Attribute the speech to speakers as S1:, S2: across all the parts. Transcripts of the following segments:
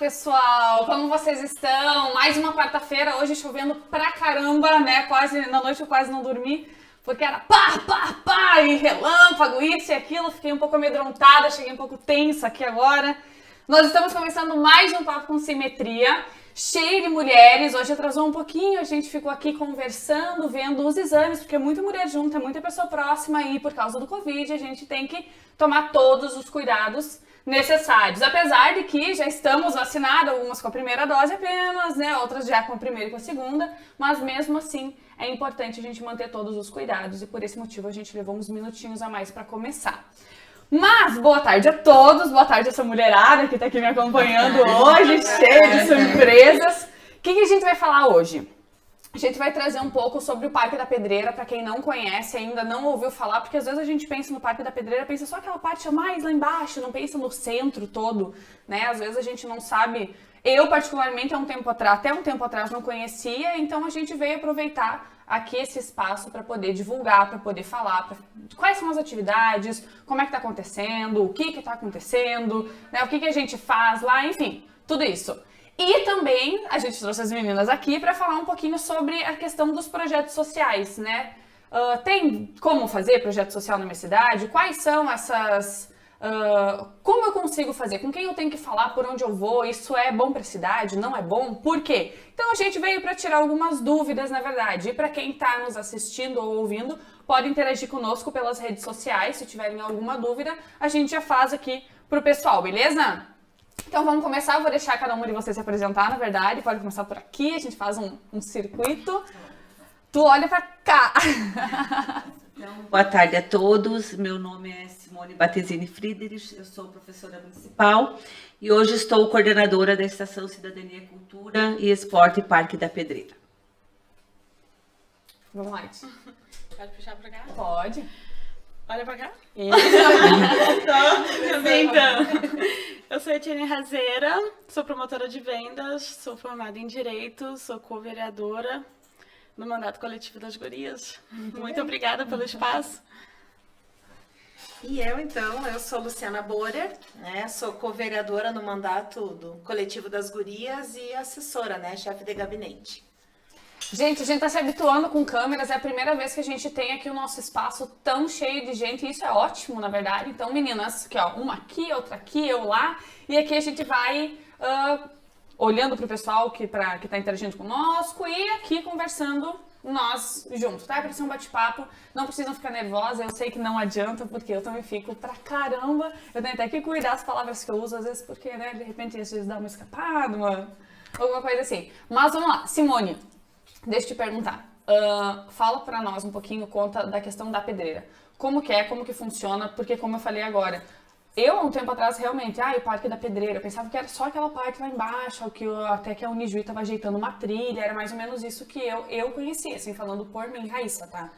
S1: pessoal! Como vocês estão? Mais uma quarta-feira, hoje chovendo pra caramba, né? Na noite eu quase não dormi, porque era pá, e relâmpago, isso e aquilo. Fiquei um pouco amedrontada, cheguei um pouco tensa aqui agora. Nós estamos começando mais um Papo com Simetria, cheio de mulheres. Hoje atrasou um pouquinho, a gente ficou aqui conversando, vendo os exames, porque é muita mulher junta, muita pessoa próxima aí por causa do Covid. A gente tem que tomar todos os cuidados necessários. Apesar de que já estamos vacinadas, algumas com a primeira dose apenas, né? Outras já com a primeira e com a segunda, mas mesmo assim é importante a gente manter todos os cuidados e por esse motivo a gente levou uns minutinhos a mais para começar. Mas boa tarde a todos, boa tarde a essa mulherada que tá aqui me acompanhando hoje, cheia de surpresas. O que a gente vai falar hoje? A gente vai trazer um pouco sobre o Parque da Pedreira, para quem não conhece, ainda não ouviu falar, porque às vezes a gente pensa no Parque da Pedreira, pensa só aquela parte mais lá embaixo, não pensa no centro todo, né? Às vezes a gente não sabe. Eu, particularmente, até um tempo atrás não conhecia, então a gente veio aproveitar aqui esse espaço para poder divulgar, para poder falar quais são as atividades, como é que tá acontecendo, o que tá acontecendo, né? O que a gente faz lá, enfim, tudo isso. E também a gente trouxe as meninas aqui para falar um pouquinho sobre a questão dos projetos sociais, né? Tem como fazer projeto social na minha cidade? Quais são essas... como eu consigo fazer? Com quem eu tenho que falar? Por onde eu vou? Isso é bom para a cidade? Não é bom? Por quê? Então a gente veio para tirar algumas dúvidas, na verdade. E para quem está nos assistindo ou ouvindo, pode interagir conosco pelas redes sociais. Se tiverem alguma dúvida, a gente já faz aqui pro pessoal, beleza? Então vamos começar, eu vou deixar cada uma de vocês se apresentar, na verdade, pode começar por aqui, a gente faz um circuito. Tu olha pra cá.
S2: Então, boa tarde a todos, meu nome é Simone Battesini Friedrich, eu sou professora municipal e hoje estou coordenadora da Estação Cidadania, Cultura e Esporte Parque da Pedreira.
S1: Vamos lá.
S3: Pode puxar pra cá?
S1: Pode.
S3: Olha pra cá.
S1: Então.
S3: Eu sou Etienne Razeira, sou promotora de vendas, sou formada em Direito, sou co-vereadora no Mandato Coletivo das Gurias. Muito obrigada pelo espaço.
S4: E eu sou Luciana Borer, né? Sou co-vereadora no mandato do Coletivo das Gurias e assessora, né? Chefe de gabinete.
S1: Gente, a gente tá se habituando com câmeras, é a primeira vez que a gente tem aqui o nosso espaço tão cheio de gente, e isso é ótimo, na verdade. Então, meninas, aqui, ó, uma aqui, outra aqui, eu lá, e aqui a gente vai olhando pro pessoal que tá interagindo conosco e aqui conversando nós juntos, tá? Vai ser um bate-papo, não precisam ficar nervosas, eu sei que não adianta, porque eu também fico pra caramba, eu tenho até que cuidar das palavras que eu uso, às vezes porque, né, de repente às vezes dá uma escapada, alguma coisa assim. Mas vamos lá, Simone. Deixa eu te perguntar, fala pra nós um pouquinho, conta da questão da pedreira. Como que funciona, porque como eu falei agora, eu há um tempo atrás realmente, o Parque da Pedreira, eu pensava que era só aquela parte lá embaixo, até que a Unijuí estava ajeitando uma trilha, era mais ou menos isso que eu conhecia, assim, falando por mim, Raíssa, tá?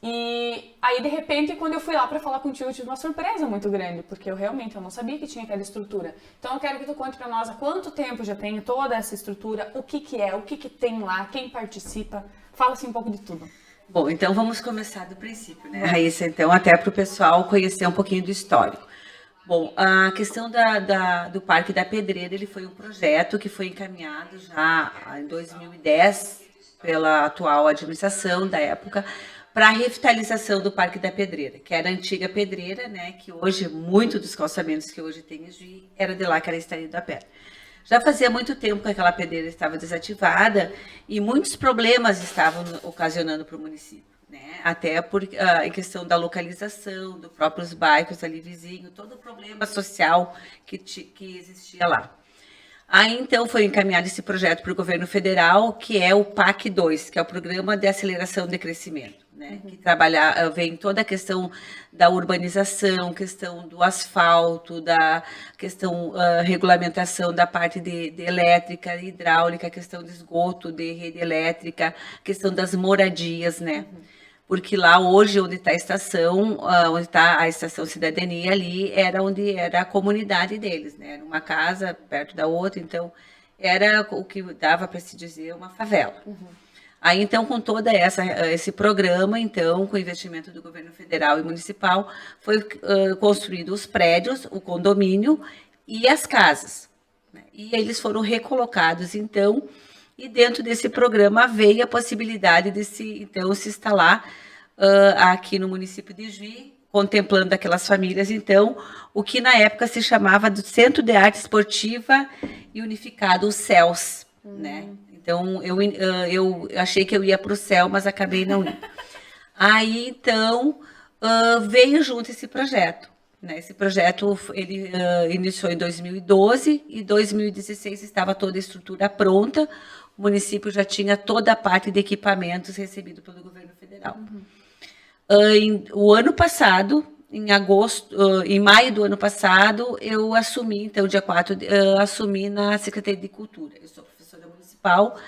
S1: E aí, de repente, quando eu fui lá pra falar contigo, eu tive uma surpresa muito grande, porque eu não sabia que tinha aquela estrutura. Então, eu quero que tu conte pra nós há quanto tempo já tem toda essa estrutura, o que é, o que tem lá, quem participa. Fala assim um pouco de tudo.
S2: Bom, então vamos começar do princípio, né, Raíssa? Então, até para o pessoal conhecer um pouquinho do histórico. Bom, a questão do Parque da Pedreira, ele foi um projeto que foi encaminhado já em 2010 pela atual administração da época, para a revitalização do Parque da Pedreira, que era a antiga pedreira, né, que hoje, muito dos calçamentos que hoje tem era de lá que era extraído a pedra. Já fazia muito tempo que aquela pedreira estava desativada e muitos problemas estavam ocasionando para o município, né, até em questão da localização, dos próprios bairros ali vizinhos, todo o problema social que existia lá. Aí, então, foi encaminhado esse projeto para o governo federal, que é o PAC 2, que é o Programa de Aceleração de Crescimento, né? Que vem toda a questão da urbanização, questão do asfalto, da questão regulamentação da parte de elétrica, hidráulica, questão de esgoto, de rede elétrica, questão das moradias, né? Porque lá hoje, onde está a estação, onde está a Estação Cidadania ali, era onde era a comunidade deles, né? Era uma casa perto da outra, então era o que dava para se dizer uma favela. Aí, então, com todo esse programa, então, com investimento do governo federal e municipal, foi construído os prédios, o condomínio e as casas. né? E eles foram recolocados, então, e dentro desse programa veio a possibilidade de se instalar aqui no município de Juí, contemplando aquelas famílias, então, o que na época se chamava do Centro de Arte Esportiva e Unificado, o CELS, né? Então, eu achei que eu ia para o CEL, mas acabei não indo. Aí, então, veio junto esse projeto, né? Esse projeto, ele iniciou em 2012 e 2016 estava toda a estrutura pronta, o município já tinha toda a parte de equipamentos recebido pelo governo federal. O ano passado, em maio do ano passado, eu assumi, então, dia 4, assumi na Secretaria de Cultura. Eu sou professora municipal,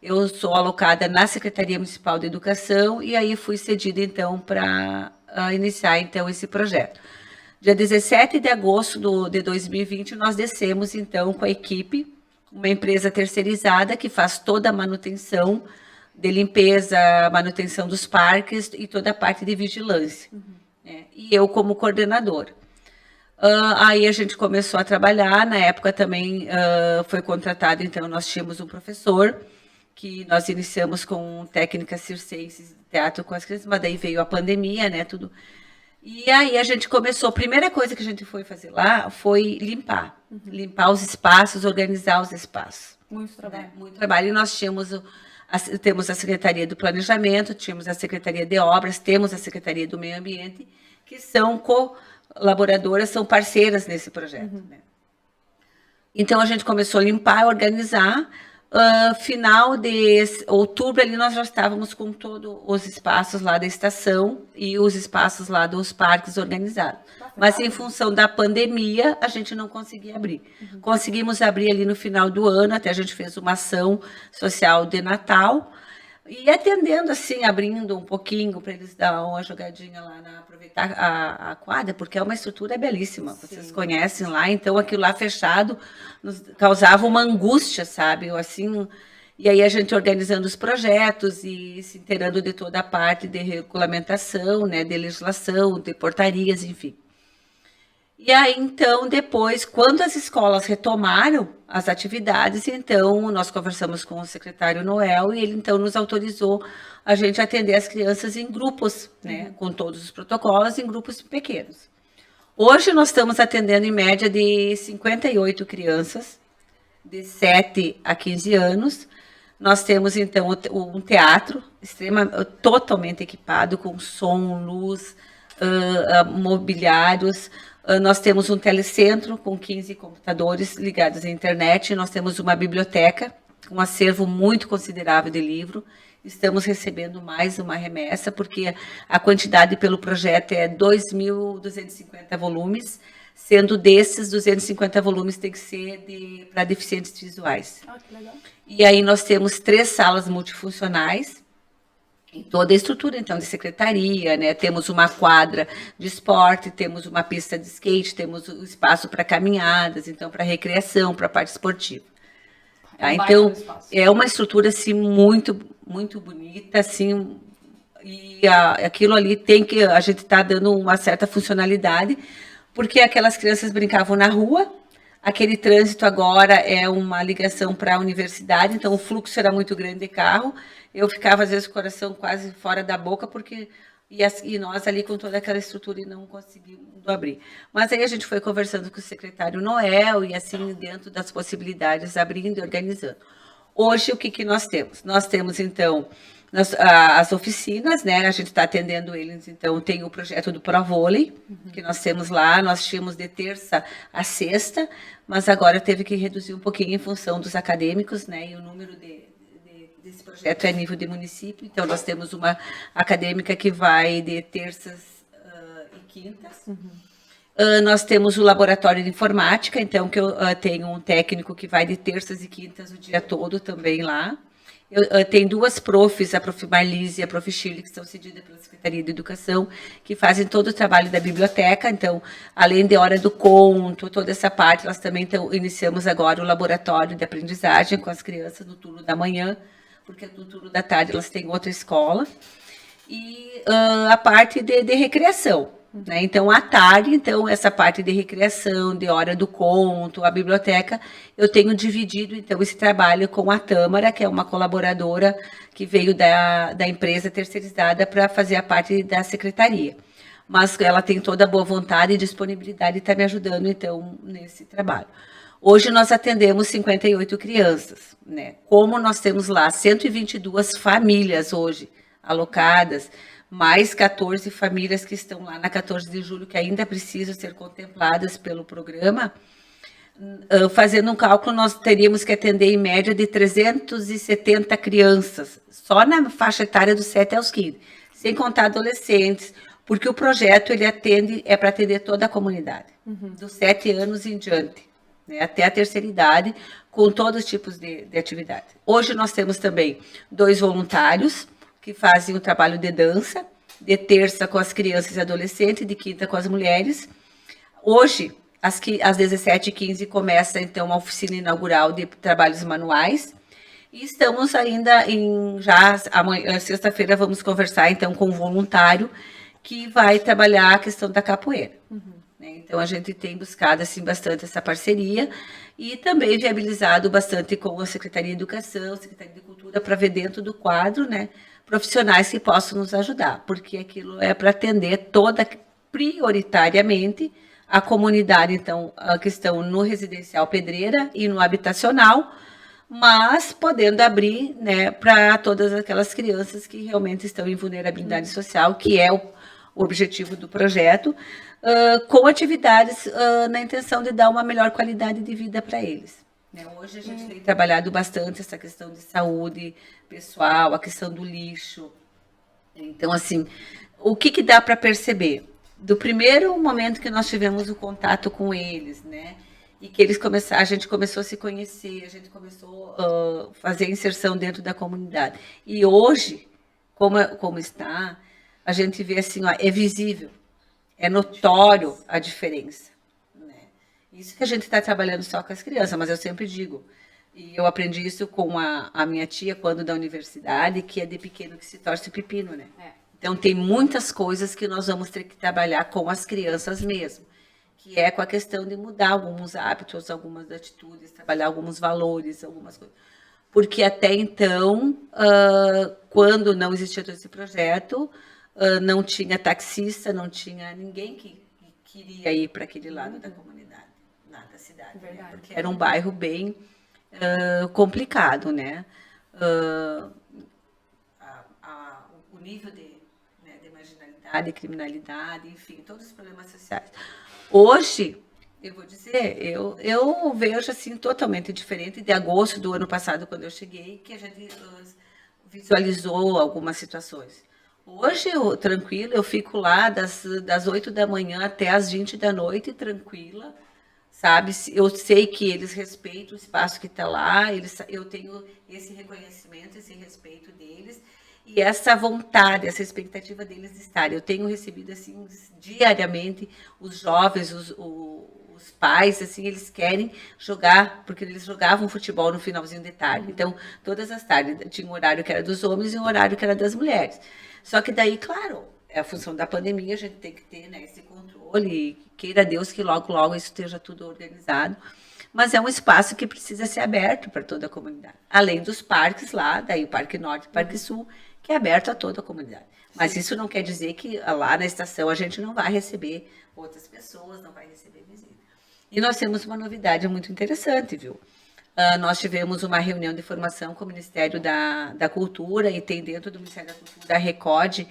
S2: eu sou alocada na Secretaria Municipal de Educação e aí fui cedida, então, para iniciar, então, esse projeto. Dia 17 de agosto de 2020, nós descemos, então, com a equipe, uma empresa terceirizada que faz toda a manutenção de limpeza, manutenção dos parques e toda a parte de vigilância. Né? E eu como coordenadora. Aí a gente começou a trabalhar, na época também foi contratado, então nós tínhamos um professor, que nós iniciamos com técnicas circenses de teatro com as crianças, mas daí veio a pandemia, né, tudo. E aí a gente começou, a primeira coisa que a gente foi fazer lá foi limpar os espaços, organizar os espaços.
S1: Muito trabalho.
S2: Né? Muito trabalho, e nós temos a Secretaria do Planejamento, tínhamos a Secretaria de Obras, temos a Secretaria do Meio Ambiente, que são colaboradoras, são parceiras nesse projeto. Né? Então, a gente começou a limpar, organizar. Final de outubro, ali nós já estávamos com todos os espaços lá da estação e os espaços lá dos parques organizados. Mas, em função da pandemia, a gente não conseguia abrir. Conseguimos abrir ali no final do ano, até a gente fez uma ação social de Natal, e atendendo assim, abrindo um pouquinho para eles dar uma jogadinha lá, aproveitar a quadra, porque é uma estrutura belíssima, vocês conhecem lá, então aquilo lá fechado nos causava uma angústia, sabe? Assim, e aí a gente organizando os projetos e se inteirando de toda a parte de regulamentação, né, de legislação, de portarias, enfim. E aí, então, depois, quando as escolas retomaram as atividades, então, nós conversamos com o secretário Noel e ele, então, nos autorizou a gente atender as crianças em grupos, né, com todos os protocolos, em grupos pequenos. Hoje, nós estamos atendendo, em média, de 58 crianças, de 7 a 15 anos. Nós temos, então, um teatro totalmente equipado, com som, luz, mobiliários. Nós temos um telecentro com 15 computadores ligados à internet. Nós temos uma biblioteca com um acervo muito considerável de livro. Estamos recebendo mais uma remessa, porque a quantidade pelo projeto é 2.250 volumes, sendo desses 250 volumes tem que ser para deficientes visuais.
S1: Que legal.
S2: E aí nós temos 3 salas multifuncionais, em toda a estrutura, então, de secretaria, né? Temos uma quadra de esporte, temos uma pista de skate, temos o espaço para caminhadas, então, para recreação, para a parte esportiva. Tá? Então, é uma estrutura, assim, muito, muito bonita, assim, e aquilo ali a gente está dando uma certa funcionalidade, porque aquelas crianças brincavam na rua, aquele trânsito agora é uma ligação para a universidade, então o fluxo era muito grande de carro. Eu ficava, às vezes, com o coração quase fora da boca, porque e nós ali com toda aquela estrutura e não conseguimos abrir. Mas aí a gente foi conversando com o secretário Noel e, assim, dentro das possibilidades, abrindo e organizando. Hoje, o que nós temos? Nós temos, então, as oficinas, né? A gente está atendendo eles, então, tem o projeto do Provôlei, que nós temos lá, nós tínhamos de terça a sexta, mas agora teve que reduzir um pouquinho em função dos acadêmicos, né? E o número desse projeto é a nível de município, então nós temos uma acadêmica que vai de terças e quintas. Nós temos o laboratório de informática, então que eu tenho um técnico que vai de terças e quintas o dia todo também lá. Eu tenho 2 profs, a prof. Marlise e a prof. Shirley, que são cedidas pela Secretaria de Educação, que fazem todo o trabalho da biblioteca. Então, além de hora do conto, toda essa parte, nós também iniciamos agora o laboratório de aprendizagem com as crianças no turno da manhã, porque no turno da tarde elas têm outra escola. E a parte de recreação. né? Então, à tarde, então, essa parte de recreação, de hora do conto, a biblioteca, eu tenho dividido, então, esse trabalho com a Tâmara, que é uma colaboradora que veio da empresa terceirizada para fazer a parte da secretaria. Mas ela tem toda a boa vontade e disponibilidade e está me ajudando, então, nesse trabalho. Hoje nós atendemos 58 crianças, né? Como nós temos lá 122 famílias hoje alocadas, mais 14 famílias que estão lá na 14 de julho, que ainda precisam ser contempladas pelo programa, fazendo um cálculo, nós teríamos que atender em média de 370 crianças, só na faixa etária dos 7 aos 15, sem contar adolescentes, porque o projeto ele é para atender toda a comunidade, dos 7 anos em diante, né, até a terceira idade, com todos os tipos de atividade. Hoje nós temos também 2 voluntários, que fazem o trabalho de dança, de terça com as crianças e adolescentes, de quinta com as mulheres. Hoje, às 17h15, começa, então, a oficina inaugural de trabalhos manuais. E estamos ainda amanhã, sexta-feira, vamos conversar, então, com um voluntário que vai trabalhar a questão da capoeira. Então, a gente tem buscado, assim, bastante essa parceria e também viabilizado bastante com a Secretaria de Educação, Secretaria de Cultura, para ver dentro do quadro, né, profissionais que possam nos ajudar, porque aquilo é para atender prioritariamente, a comunidade, então, que estão no residencial Pedreira e no habitacional, mas podendo abrir, né, para todas aquelas crianças que realmente estão em vulnerabilidade social, que é o objetivo do projeto, com atividades na intenção de dar uma melhor qualidade de vida para eles. Hoje a gente tem trabalhado bastante essa questão de saúde pessoal, a questão do lixo. Então, assim, o que dá para perceber? Do primeiro momento que nós tivemos o contato com eles, né? E que a gente começou a se conhecer, a gente começou a fazer a inserção dentro da comunidade. E hoje, como está, a gente vê assim, ó, é visível, é notório a diferença. Isso que a gente está trabalhando só com as crianças, mas eu sempre digo, e eu aprendi isso com a minha tia quando da universidade, que é de pequeno que se torce o pepino, né? Então tem muitas coisas que nós vamos ter que trabalhar com as crianças mesmo, que é com a questão de mudar alguns hábitos, algumas atitudes, trabalhar alguns valores, algumas coisas. Porque até então, quando não existia todo esse projeto, não tinha taxista, não tinha ninguém que queria ir para aquele lado da comunidade. Da cidade, né? Porque era um bairro bem complicado, né? O nível de marginalidade, criminalidade, enfim, todos os problemas sociais. Hoje, eu vou dizer, eu vejo assim totalmente diferente de agosto do ano passado, quando eu cheguei, que a gente visualizou algumas situações. Hoje, tranquilo, eu fico lá das 8 da manhã até as 20 da noite, tranquila, sabe? Eu sei que eles respeitam o espaço que está lá, eu tenho esse reconhecimento, esse respeito deles e essa vontade, essa expectativa deles de estar. Eu tenho recebido assim diariamente os jovens, os pais, assim, eles querem jogar, porque eles jogavam futebol no finalzinho de tarde. Então, todas as tardes tinha um horário que era dos homens e um horário que era das mulheres. Só que daí, claro, é a função da pandemia, a gente tem que ter, né, esse controle, queira Deus que logo, logo isso esteja tudo organizado, mas é um espaço que precisa ser aberto para toda a comunidade, além dos parques lá, daí o Parque Norte e o Parque Sul, que é aberto a toda a comunidade. Mas isso não quer dizer que lá na estação a gente não vai receber outras pessoas, não vai receber visita. E nós temos uma novidade muito interessante, viu? Nós tivemos uma reunião de formação com o Ministério da Cultura e tem dentro do Ministério da Cultura a Recode,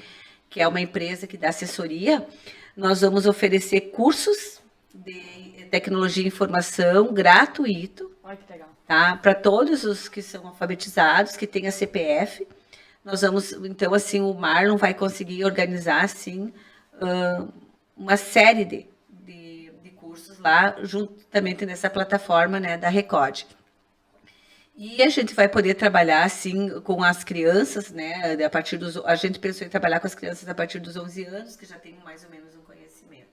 S2: que é uma empresa que dá assessoria. Nós vamos oferecer cursos de tecnologia e informação gratuito.
S1: Olha que legal.
S2: Tá? Para todos os que são alfabetizados, que têm a CPF. Nós vamos, então, assim, o Marlon vai conseguir organizar, assim, uma série de cursos lá, juntamente nessa plataforma, né, da Recode. E a gente vai poder trabalhar, assim, com as crianças, né, a gente pensou em trabalhar com as crianças a partir dos 11 anos, que já tem mais ou menos um conhecimento.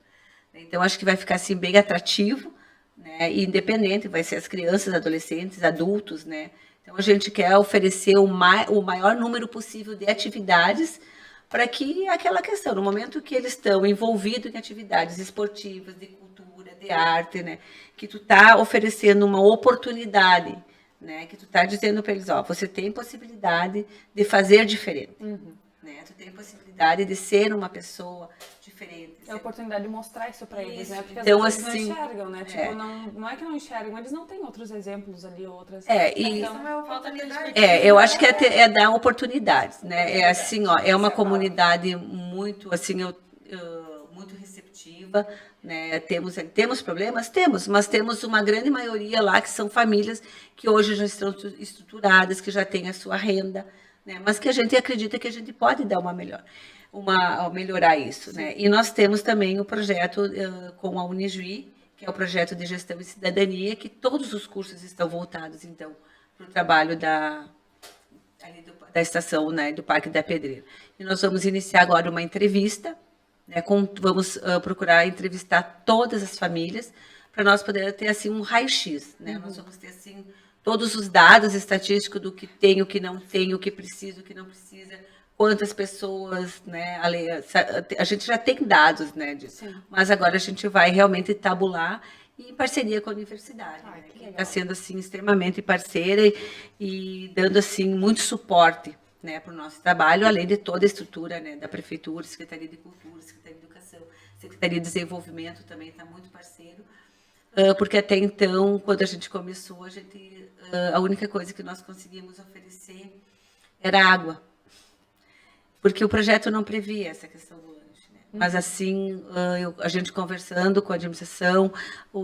S2: Então, acho que vai ficar, assim, bem atrativo, né, e independente, vai ser as crianças, adolescentes, adultos, né. Então, a gente quer oferecer o maior número possível de atividades para que aquela questão, no momento que eles estão envolvidos em atividades esportivas, de cultura, de arte, né, que tu está oferecendo uma oportunidade, né, que tu está dizendo para eles, ó, você tem possibilidade de fazer diferente, né, tu tem possibilidade de ser uma pessoa diferente.
S1: É a oportunidade de mostrar isso para eles, né? Porque
S2: Então,
S1: às vezes
S2: assim,
S1: não enxergam, né? Tipo, não é que não enxergam, eles não têm outros exemplos ali, outras...
S4: Então, falta
S2: eu acho que é dar oportunidades, né? É assim, ó, é uma comunidade muito, assim, muito receptiva, né? Temos problemas? Temos, mas temos uma grande maioria lá que são famílias que hoje já estão estruturadas, que já têm a sua renda, né? Mas que a gente acredita que a gente pode dar melhorar isso, né? E nós temos também o projeto com a Unijuí, que é o projeto de gestão e cidadania, que todos os cursos estão voltados, então, para o trabalho da estação, né, do Parque da Pedreira. E nós vamos iniciar agora uma entrevista, né, vamos procurar entrevistar todas as famílias, para nós podermos ter, assim, um raio-x, né? Nós vamos ter, assim, todos os dados estatísticos do que tem, o que não tem, o que precisa, o que não precisa, quantas pessoas, né, a gente já tem dados, né, disso, mas agora a gente vai realmente tabular e em parceria com a universidade, né, que está sendo, assim, extremamente parceira e dando, assim, muito suporte, né, para o nosso trabalho, além de toda a estrutura, né, da Prefeitura, Secretaria de Cultura, Secretaria de Educação, Secretaria de Desenvolvimento também está muito parceiro, porque até então, quando a gente começou, a única coisa que nós conseguimos oferecer era água, porque o projeto não previa essa questão do lanche, né? Mas assim, a gente conversando com a administração,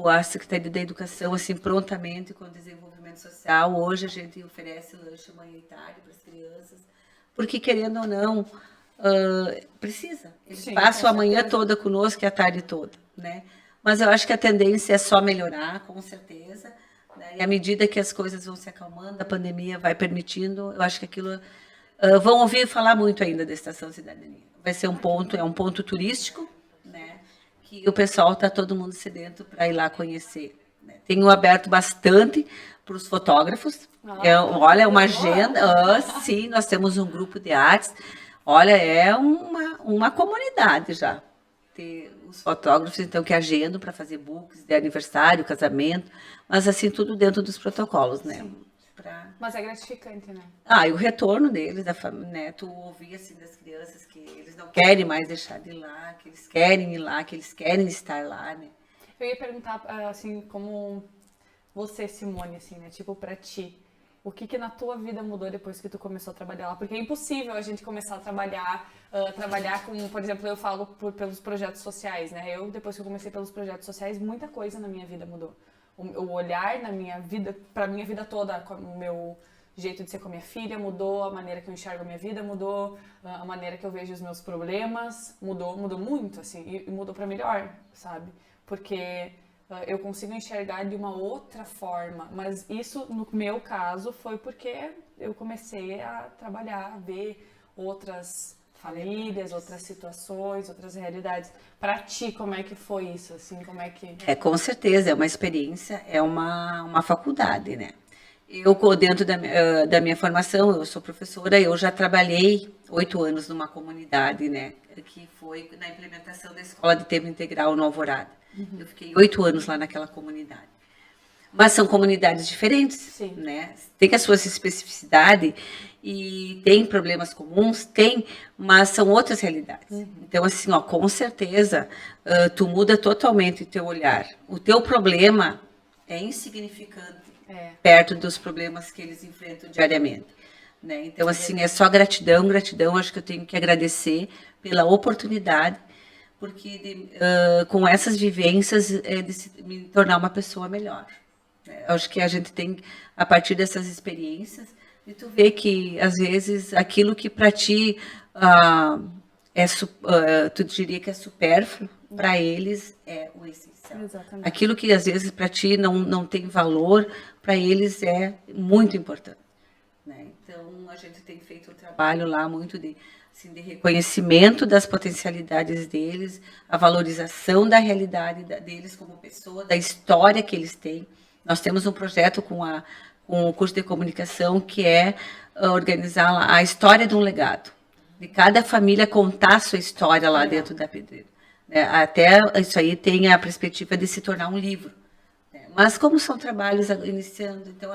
S2: a Secretaria da Educação, assim, prontamente com o Desenvolvimento Social, hoje a gente oferece lanche manhã e tarde para as crianças, porque querendo ou não, precisa. Eles passam a manhã toda conosco e a tarde toda, né? Mas eu acho que a tendência é só melhorar, com certeza, né? E à medida que as coisas vão se acalmando, a pandemia vai permitindo, eu acho que aquilo... vão ouvir falar muito ainda da Estação Cidadania. Vai ser um ponto turístico, né, que o pessoal está todo mundo sedento para ir lá conhecer, né? Tenho aberto bastante para os fotógrafos. Olha, é uma agenda. Sim, nós temos um grupo de artes. Olha, é uma comunidade já. Ter os fotógrafos, então, que agendam para fazer books de aniversário, casamento, mas assim, tudo dentro dos protocolos, né?
S1: Mas é gratificante, né?
S2: E o retorno deles, né? Tu ouvir assim das crianças que eles não querem mais deixar de ir lá, que eles querem ir lá, que eles querem estar lá, né?
S1: Eu ia perguntar, assim, como você, Simone, assim, né? Tipo, pra ti, o que na tua vida mudou depois que tu começou a trabalhar lá? Porque é impossível a gente começar a trabalhar com, por exemplo, eu falo pelos projetos sociais, né? Depois que eu comecei pelos projetos sociais, muita coisa na minha vida mudou. O olhar na minha vida, para minha vida toda, o meu jeito de ser com a minha filha mudou, a maneira que eu enxergo a minha vida mudou, a maneira que eu vejo os meus problemas mudou muito, assim, e mudou para melhor, sabe? Porque eu consigo enxergar de uma outra forma, mas isso, no meu caso, foi porque eu comecei a trabalhar, a ver outras famílias, outras situações, outras realidades. Para ti, como é que foi isso? Assim, como é que...
S2: Com certeza, é uma experiência, é uma faculdade, né? Eu, dentro da minha formação, eu sou professora, eu já trabalhei 8 anos numa comunidade, né? Que foi na implementação da Escola de Tempo Integral no Alvorada. Eu fiquei 8 anos lá naquela comunidade. Mas são comunidades diferentes, né? Tem as suas especificidades e tem problemas comuns, mas são outras realidades. Então, assim, com certeza, tu muda totalmente o teu olhar. O teu problema é insignificante perto dos problemas que eles enfrentam diariamente, né? Então, assim, é só gratidão. Acho que eu tenho que agradecer pela oportunidade, porque com essas vivências de me tornar uma pessoa melhor. Acho que a gente tem, a partir dessas experiências, e tu vê que, às vezes, aquilo que para ti tu diria que é supérfluo, para eles é o essencial.
S1: Exatamente.
S2: Aquilo que, às vezes, para ti não tem valor, para eles é muito importante, né? Então, a gente tem feito um trabalho lá muito de reconhecimento das potencialidades deles, a valorização da realidade deles como pessoa, da história que eles têm. Nós temos um projeto com o curso de comunicação que é organizar a história de um legado. de cada família contar a sua história lá dentro da pedreira. Né? Até isso aí tem a perspectiva de se tornar um livro. Né? Mas como são trabalhos iniciando, então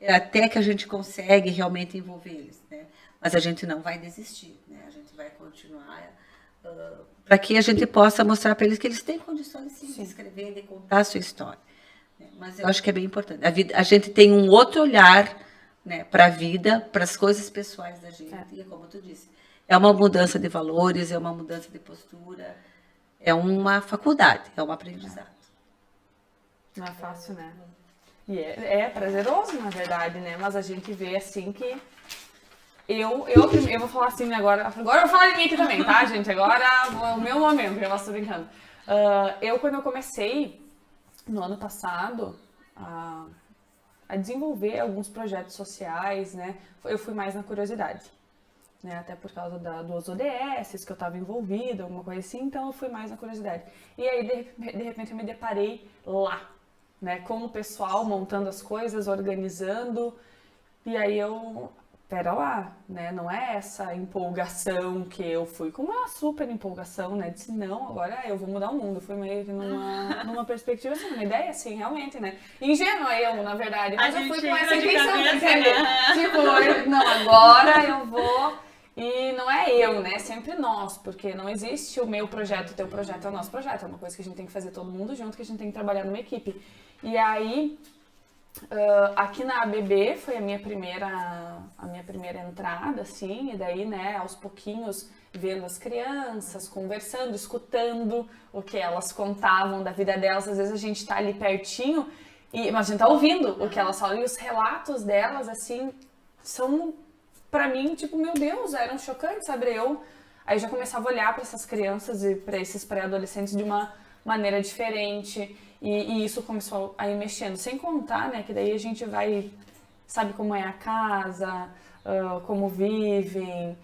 S2: até que a gente consegue realmente envolver eles. Né? Mas a gente não vai desistir, né? A gente vai continuar para que a gente possa mostrar para eles que eles têm condições sim, de escrever, de contar a sua história. Né? Mas eu acho que é bem importante. A gente tem um outro olhar, né, para a vida, para as coisas pessoais da gente. E como tu disse, é uma mudança de valores, é uma mudança de postura, é uma faculdade, é um aprendizado.
S1: Não é fácil, né? E é prazeroso, na verdade, né? Mas a gente vê assim que eu vou falar assim agora. Agora eu vou falar de mim aqui também, tá, gente? Agora é o meu momento, eu estou brincando. Quando eu comecei no ano passado a desenvolver alguns projetos sociais, né? Eu fui mais na curiosidade, né? Até por causa dos ODS que eu estava envolvida, alguma coisa assim, então eu fui mais na curiosidade. E aí, de repente, eu me deparei lá, né? Com o pessoal montando as coisas, organizando, e aí pera lá, né? Não é essa empolgação que eu fui com uma super empolgação, né? Disse, não, agora eu vou mudar o mundo. Fui meio que numa perspectiva assim, uma ideia assim, realmente, né? Ingênua eu, na verdade, mas eu fui com essa intenção, entendeu? Tipo, não, agora eu vou. E não é eu, né? É sempre nós, porque não existe o meu projeto, o teu projeto é o nosso projeto. É uma coisa que a gente tem que fazer todo mundo junto, que a gente tem que trabalhar numa equipe. E aí, aqui na ABB foi a minha primeira entrada, assim, e daí, né, aos pouquinhos, vendo as crianças, conversando, escutando o que elas contavam da vida delas. Às vezes a gente tá ali pertinho, mas a gente tá ouvindo o que elas falam, e os relatos delas, assim, são, pra mim, tipo, meu Deus, eram chocantes, sabe? Aí já começava a olhar para essas crianças e para esses pré-adolescentes de uma maneira diferente. E isso começou a ir mexendo, sem contar, né, que daí a gente vai, sabe como é a casa, como vivem,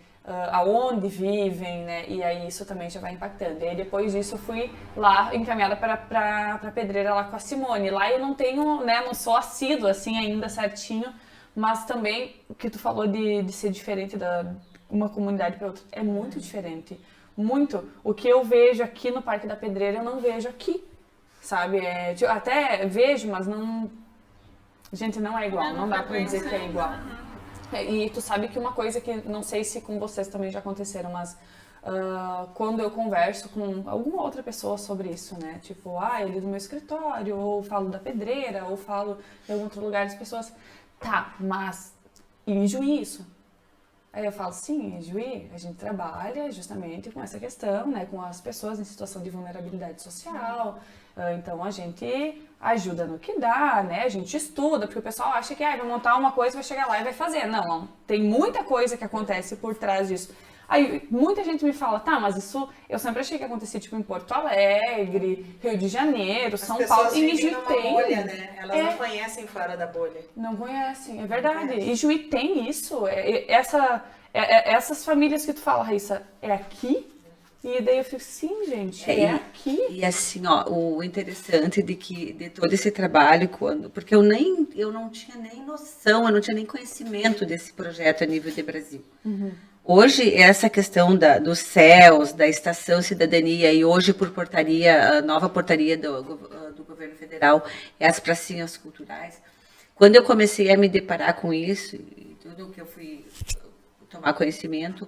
S1: aonde vivem, né, e aí isso também já vai impactando. E aí depois disso eu fui lá encaminhada para Pedreira lá com a Simone. Lá eu não tenho, né, não sou assídua assim ainda certinho, mas também o que tu falou de ser diferente da uma comunidade para outra, é muito diferente, muito. O que eu vejo aqui no Parque da Pedreira eu não vejo aqui. Sabe, até vejo, mas não... Gente, não é igual, não dá pra dizer que é igual. E tu sabe que uma coisa que, não sei se com vocês também já aconteceram, mas quando eu converso com alguma outra pessoa sobre isso, né? Tipo, ele é do meu escritório, ou falo da Pedreira, ou falo em algum outro lugar, as pessoas... Tá, mas em Juí isso? Aí eu falo, sim, em Juí a gente trabalha justamente com essa questão, né? Com as pessoas em situação de vulnerabilidade social. Então a gente ajuda no que dá, né? A gente estuda, porque o pessoal acha que vai montar uma coisa, vai chegar lá e vai fazer. Não, tem muita coisa que acontece por trás disso. Aí muita gente me fala, tá, mas isso eu sempre achei que acontecia tipo em Porto Alegre, Rio de Janeiro, São Paulo. E Juí tem.
S4: Bolha, né? Elas não conhecem fora da bolha.
S1: Não conhecem, é verdade. E Juí tem isso. Essas famílias que tu fala, Raíssa, é aqui? E daí eu fico, sim, gente, é aqui.
S2: E assim, ó, o interessante de todo esse trabalho, porque eu não tinha nem noção, eu não tinha nem conhecimento desse projeto a nível de Brasil.
S1: Uhum.
S2: Hoje, essa questão dos CELS, da Estação Cidadania, e hoje por portaria, a nova portaria do governo federal, é as pracinhas culturais. Quando eu comecei a me deparar com isso, e tudo que eu fui tomar conhecimento,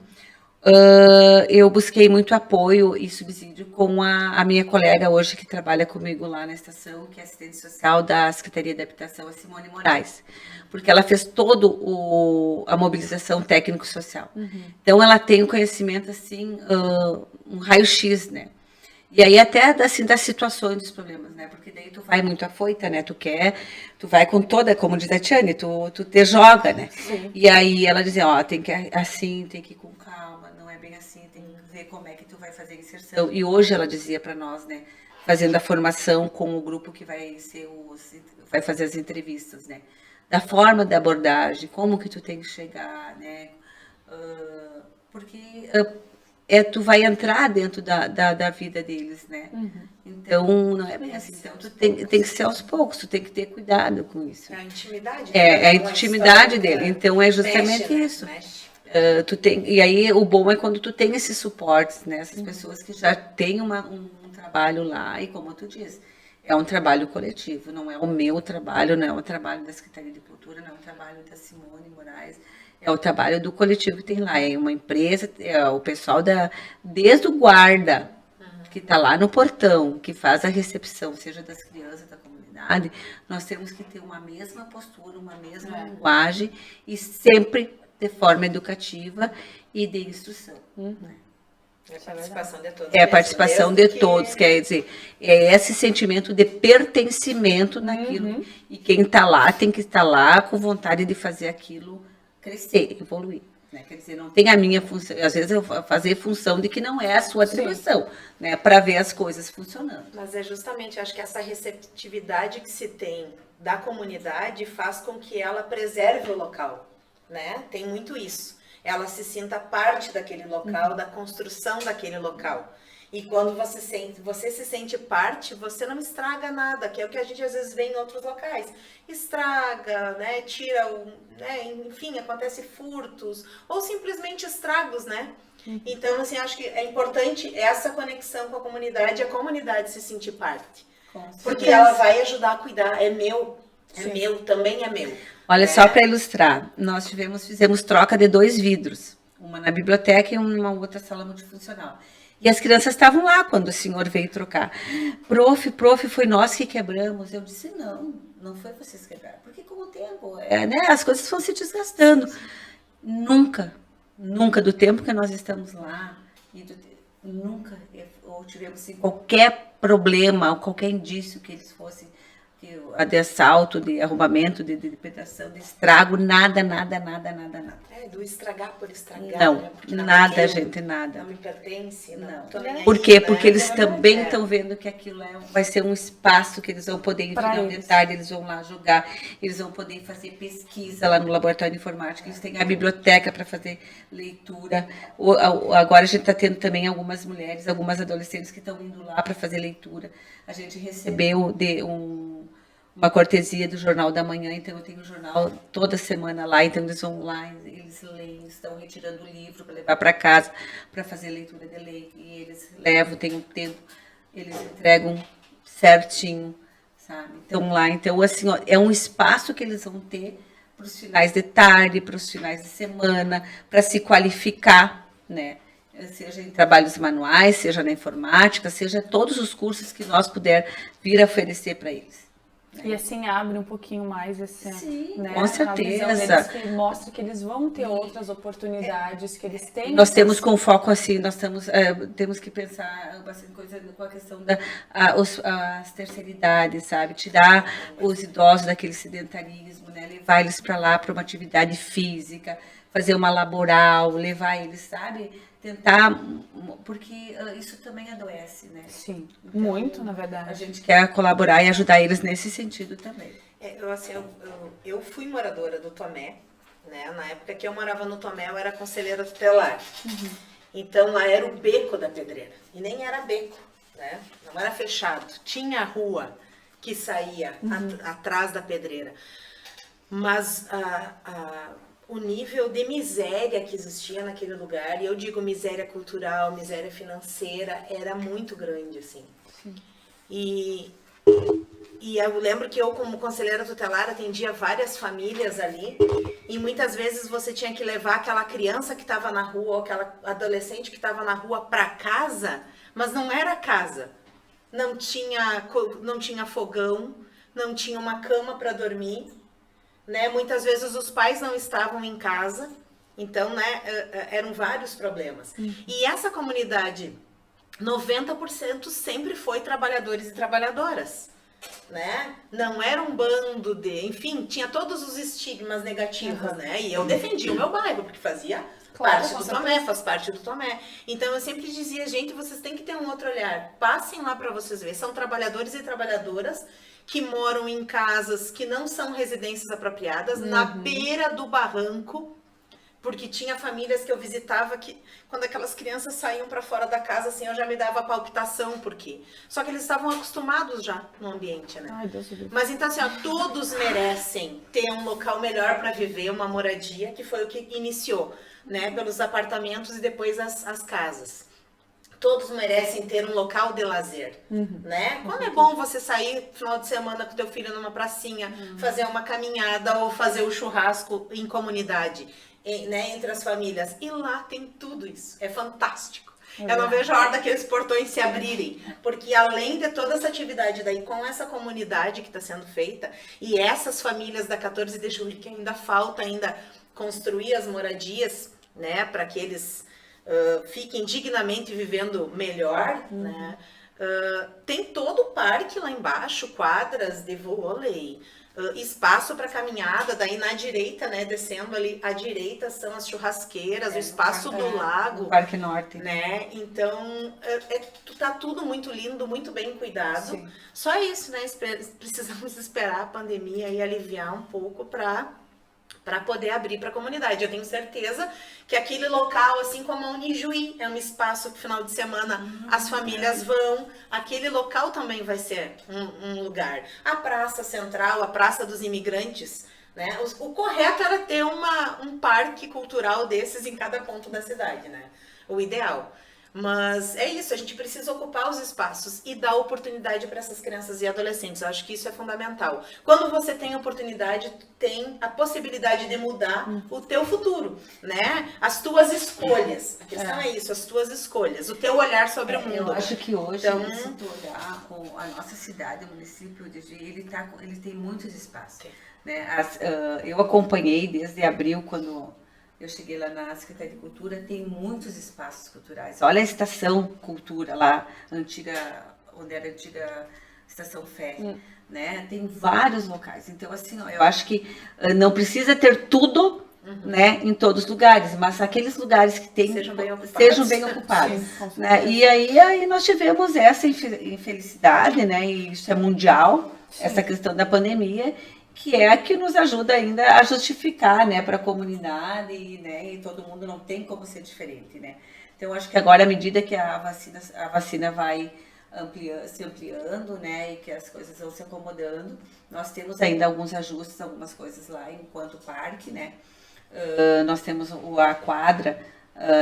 S2: eu busquei muito apoio e subsídio com a minha colega hoje que trabalha comigo lá na estação, que é assistente social da Secretaria de Habitação, a Simone Moraes, porque ela fez todo a mobilização técnico-social. Uhum. Então ela tem um conhecimento assim, um raio-x, né? E aí até assim das situações dos problemas, né? Porque daí tu vai muito afoita, né? Tu vai com toda, como diz a Tiane, tu te joga, né? Sim. E aí ela dizia, tem que assim, tem que ir com calma, não é bem assim, tem que ver como é que tu vai fazer a inserção. E hoje ela dizia para nós, né? Fazendo a formação com o grupo que vai fazer as entrevistas, né? Da forma da abordagem, como que tu tem que chegar, né? Porque tu vai entrar dentro da vida deles, né? Uhum. Então, não é bem assim. Então, tu tem que ser aos poucos, tu tem que ter cuidado com isso.
S4: É a intimidade.
S2: É a intimidade dele. Então, é justamente isso. E aí o bom é quando tu tem esses suportes, né? Essas pessoas que já têm um trabalho lá, e como tu diz, é um trabalho coletivo, não é o meu trabalho, não é o trabalho da Secretaria de Cultura, não é o trabalho da Simone Moraes, é o trabalho do coletivo que tem lá, é uma empresa, é o pessoal desde o guarda, que está lá no portão, que faz a recepção, seja das crianças, da comunidade, nós temos que ter uma mesma postura, uma mesma linguagem, e sempre de forma educativa e de instrução. Né?
S4: É a participação de todos.
S2: É a participação de todos, quer dizer, é esse sentimento de pertencimento naquilo. E quem está lá tem que estar lá com vontade de fazer aquilo crescer, evoluir. Né? Quer dizer, não tem a minha função, às vezes eu vou fazer função de que não é a sua atribuição, né? Para ver as coisas funcionando.
S4: Mas é justamente, acho que essa receptividade que se tem da comunidade faz com que ela preserve o local, né? Tem muito isso. Ela se sinta parte daquele local, da construção daquele local. E quando você se sente parte, você não estraga nada, que é o que a gente às vezes vê em outros locais. Estraga, né? Tira né? Enfim, acontece furtos, ou simplesmente estragos, né? Então, assim, acho que é importante essa conexão com a comunidade se sentir parte. Porque ela vai ajudar a cuidar, é meu, também é meu.
S2: Olha, só para ilustrar, nós fizemos troca de 2 vidros, uma na biblioteca e uma outra sala multifuncional. E as crianças estavam lá quando o senhor veio trocar. Prof, foi nós que quebramos. Eu disse, não foi vocês que quebraram, porque com o tempo, né, as coisas vão se desgastando. Nunca do tempo que nós estamos lá, nunca tivemos assim, qualquer problema, ou qualquer indício que eles fossem de assalto, de arrombamento, de depredação, de estrago, nada.
S4: Do estragar por estragar.
S2: Não,
S4: né?
S2: nada, gente, nada.
S4: Não me pertence, não.
S2: Por quê? Porque eles também estão vendo que aquilo vai ser um espaço que eles vão poder, no final de tarde, eles vão lá jogar, eles vão poder fazer pesquisa lá no laboratório de informática, eles têm a biblioteca para fazer leitura. Agora a gente está tendo também algumas mulheres, algumas adolescentes que estão indo lá para fazer leitura. A gente recebeu uma cortesia do Jornal da Manhã, então eu tenho o jornal toda semana lá, então eles vão lá, eles leem, estão retirando o livro para levar para casa, para fazer leitura de lei, e eles levam, tem um tempo, eles entregam certinho, sabe? Então assim, ó, é um espaço que eles vão ter para os finais de tarde, para os finais de semana, para se qualificar, né? Seja em trabalhos manuais, seja na informática, seja todos os cursos que nós puder vir a oferecer para eles.
S1: E assim abre um pouquinho mais esse,
S2: sim,
S1: né,
S2: com certeza.
S1: A visão deles, que mostra que eles vão ter outras oportunidades, que eles têm.
S2: Nós temos com foco assim, temos que pensar bastante coisa com a questão as terceiridades, sabe? Tirar os idosos daquele sedentarismo, né? Levar eles para lá para uma atividade física, fazer uma laboral, levar eles, sabe? Tentar, porque isso também adoece, né?
S1: Sim, então, muito, na verdade.
S2: A gente quer colaborar e ajudar eles nesse sentido também.
S4: Eu fui moradora do Tomé, né? Na época que eu morava no Tomé, eu era conselheira tutelar. Então, lá era o beco da Pedreira. E nem era beco, né? Não era fechado. Tinha a rua que saía atrás da Pedreira. Mas o nível de miséria que existia naquele lugar, e eu digo miséria cultural, miséria financeira, era muito grande, assim. Sim. E eu lembro que eu, como conselheira tutelar, atendia várias famílias ali, e muitas vezes você tinha que levar aquela criança que estava na rua, ou aquela adolescente que estava na rua para casa, mas não era casa. Não tinha fogão, não tinha uma cama para dormir, né? Muitas vezes os pais não estavam em casa, então, né, eram vários problemas. E essa comunidade, 90% sempre foi trabalhadores e trabalhadoras, né? Não era um bando enfim, tinha todos os estigmas negativos, né? E eu defendia o meu bairro, porque fazia parte do Tomé, faz parte do Tomé. Então eu sempre dizia, gente, vocês têm que ter um outro olhar. Passem lá para vocês verem. São trabalhadores e trabalhadoras que moram em casas que não são residências apropriadas, na beira do barranco, Porque tinha famílias que eu visitava que, quando aquelas crianças saíam para fora da casa, assim, eu já me dava palpitação, por quê? Só que eles estavam acostumados já no ambiente, né?
S1: Ai, Deus do céu.
S4: Mas então, assim, ó, todos merecem ter um local melhor para viver, uma moradia, que foi o que iniciou, né? Pelos apartamentos e depois as casas. Todos merecem ter um local de lazer, né? Como é bom você sair no final de semana com teu filho numa pracinha, fazer uma caminhada ou fazer o churrasco em comunidade, né? Entre as famílias. E lá tem tudo isso. É fantástico. Eu não vejo a hora daqueles portões se abrirem, porque além de toda essa atividade daí com essa comunidade que está sendo feita e essas famílias da 14 de julho que ainda falta ainda construir as moradias, né? Para que eles fiquem dignamente vivendo melhor, né? Tem todo o parque lá embaixo, quadras de vôlei, espaço para caminhada, daí na direita, né, descendo ali, à direita são as churrasqueiras, o espaço do lago.
S2: No Parque Norte.
S4: Né? Então, tá tudo muito lindo, muito bem cuidado.
S1: Sim.
S4: Só isso, né? Precisamos esperar a pandemia e aliviar um pouco para poder abrir para a comunidade. Eu tenho certeza que aquele local, assim como a Unijuí, é um espaço que final de semana as famílias vão, aquele local também vai ser um lugar. A Praça Central, a Praça dos Imigrantes, né? O correto era ter um parque cultural desses em cada ponto da cidade, né? O ideal. Mas é isso, a gente precisa ocupar os espaços e dar oportunidade para essas crianças e adolescentes. Eu acho que isso é fundamental. Quando você tem oportunidade, tem a possibilidade de mudar o teu futuro, né? As tuas escolhas. A questão é isso, as tuas escolhas, o teu olhar sobre o mundo.
S2: Eu acho que hoje,
S4: Então,
S2: se tu olhar com a nossa cidade, o município de Juí, ele tem muitos espaços. Né? Eu acompanhei desde abril, quando eu cheguei lá na Secretaria de Cultura, tem muitos espaços culturais. Olha a Estação Cultura lá, onde era a antiga Estação Ferry, né? Tem vários locais. Então, assim, ó, eu acho que não precisa ter tudo, né, em todos os lugares, mas aqueles lugares que tem, sejam bem ocupados.
S1: Sim,
S2: né? E aí nós tivemos essa infelicidade, né? E isso é mundial, essa questão da pandemia, que é a que nos ajuda ainda a justificar, né, para a comunidade, né, e todo mundo não tem como ser diferente, né. Então, acho que agora, à medida que a vacina vai se ampliando, né, e que as coisas vão se acomodando, nós temos ainda alguns ajustes, algumas coisas lá enquanto parque, né. Nós temos a quadra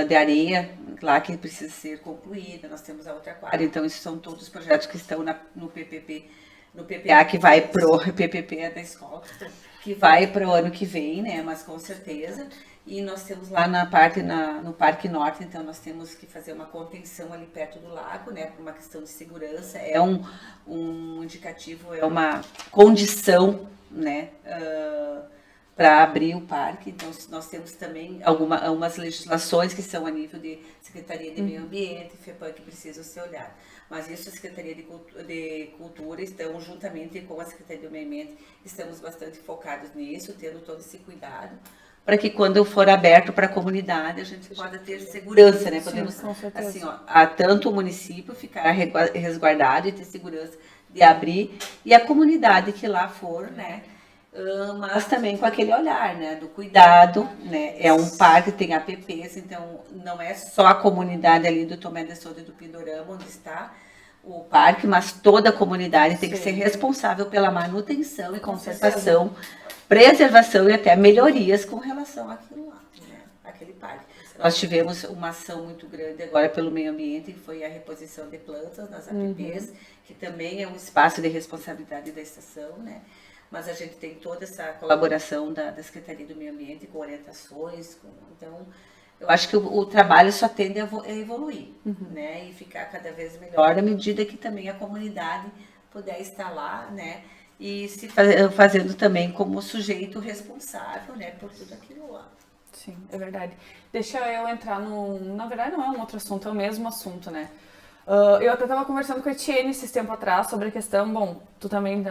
S2: de areia lá que precisa ser concluída, nós temos a outra quadra, então esses são todos os projetos que estão no PPP, no PPA, que vai pro PPP é da escola, que vai para o ano que vem, né? Mas com certeza. E nós temos lá no Parque Norte, então nós temos que fazer uma contenção ali perto do lago, né? Por uma questão de segurança. É um indicativo, é uma condição, né? Para abrir o parque. Então, nós temos também algumas legislações que são a nível de Secretaria de Meio Ambiente, FEPAM, que precisam ser olhadas. Mas isso, a Secretaria de Cultura, estão juntamente com a Secretaria do Meio Ambiente, estamos bastante focados nisso, tendo todo esse cuidado, para que quando for aberto para a comunidade, a gente possa ter segurança, né? Podemos, assim, ó, tanto o município ficar resguardado e ter segurança de abrir, e a comunidade que lá for, né? Mas também com aquele olhar, né, do cuidado, né, é um parque, tem APPs, então não é só a comunidade ali do Tomé de Souza e do Pindorama onde está o parque, mas toda a comunidade tem que ser responsável pela manutenção e conservação, preservação e até melhorias com relação àquilo lá, né, aquele parque. Nós tivemos uma ação muito grande agora pelo meio ambiente, que foi a reposição de plantas nas APPs, que também é um espaço de responsabilidade da estação, né. Mas a gente tem toda essa colaboração da Secretaria do Meio Ambiente, com orientações, então eu acho que o trabalho só tende a evoluir, né, e ficar cada vez melhor à medida que também a comunidade puder estar lá, né, e se fazendo também como sujeito responsável, né, por tudo aquilo lá.
S1: Sim, é verdade. Deixa eu entrar na verdade não é um outro assunto, é o mesmo assunto, né. Eu até estava conversando com a Etienne esses tempos atrás sobre a questão, bom, tu também...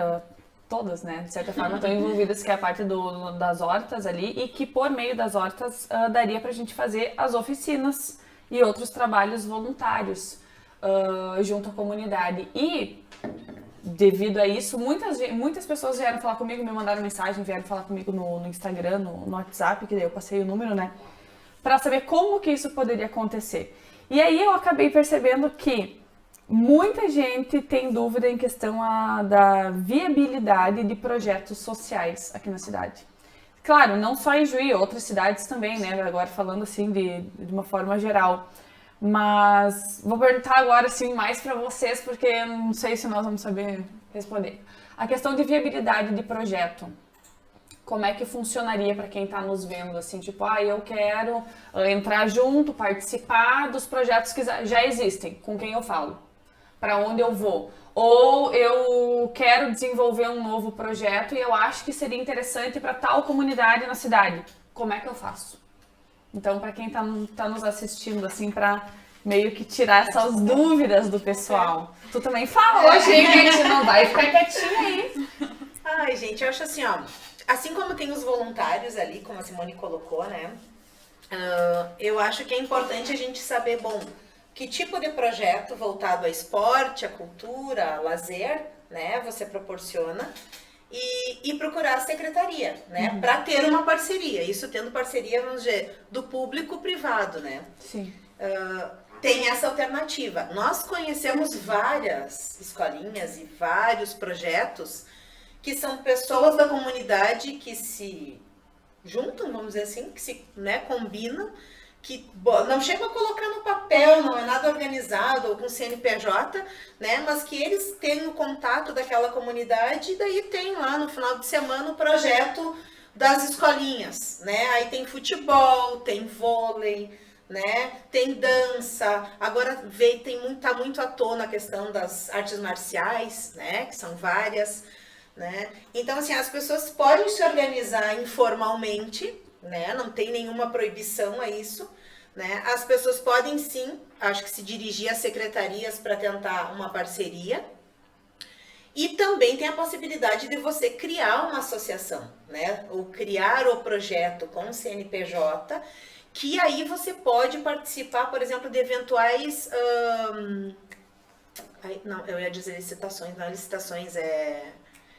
S1: todas, né, de certa forma, estão envolvidas, que é a parte das hortas ali, e que por meio das hortas daria pra gente fazer as oficinas e outros trabalhos voluntários junto à comunidade. E, devido a isso, muitas pessoas vieram falar comigo, me mandaram mensagem, vieram falar comigo no Instagram, no WhatsApp, que daí eu passei o número, né, para saber como que isso poderia acontecer. E aí eu acabei percebendo que muita gente tem dúvida em questão da viabilidade de projetos sociais aqui na cidade. Claro, não só em Juí, outras cidades também, né? Agora falando assim de uma forma geral. Mas vou perguntar agora assim mais para vocês, porque eu não sei se nós vamos saber responder. A questão de viabilidade de projeto. Como é que funcionaria para quem está nos vendo, assim, tipo, eu quero entrar junto, participar dos projetos que já existem, com quem eu falo, para onde eu vou. Ou eu quero desenvolver um novo projeto e eu acho que seria interessante para tal comunidade na cidade. Como é que eu faço? Então, para quem está nos assistindo, assim, para meio que tirar essas dúvidas do pessoal. Tu também fala hoje, hein, gente? Não vai ficar quietinha aí.
S4: Ai, gente, eu acho assim, ó. Assim como tem os voluntários ali, como a Simone colocou, né? Eu acho que é importante a gente saber, bom, que tipo de projeto voltado a esporte, a cultura, a lazer, né? Você proporciona. E procurar a secretaria, né? Para ter uma parceria. Isso tendo parceria, vamos dizer, do público-privado, né?
S1: Sim.
S4: Tem essa alternativa. Nós conhecemos várias escolinhas e vários projetos que são pessoas da comunidade que se juntam, vamos dizer assim, que se, né, combinam, que não chegam a colocar no papel, não é nada organizado ou com CNPJ, né, mas que eles têm o contato daquela comunidade e daí tem lá no final de semana o projeto das escolinhas, né, aí tem futebol, tem vôlei, né, tem dança, agora tá muito à tona a questão das artes marciais, né, que são várias, né, então assim, as pessoas podem se organizar informalmente, né, não tem nenhuma proibição a isso, né, as pessoas podem sim, acho que se dirigir às secretarias para tentar uma parceria, e também tem a possibilidade de você criar uma associação, né, ou criar o projeto com o CNPJ, que aí você pode participar, por exemplo, de eventuais, não, eu ia dizer licitações, não é licitações,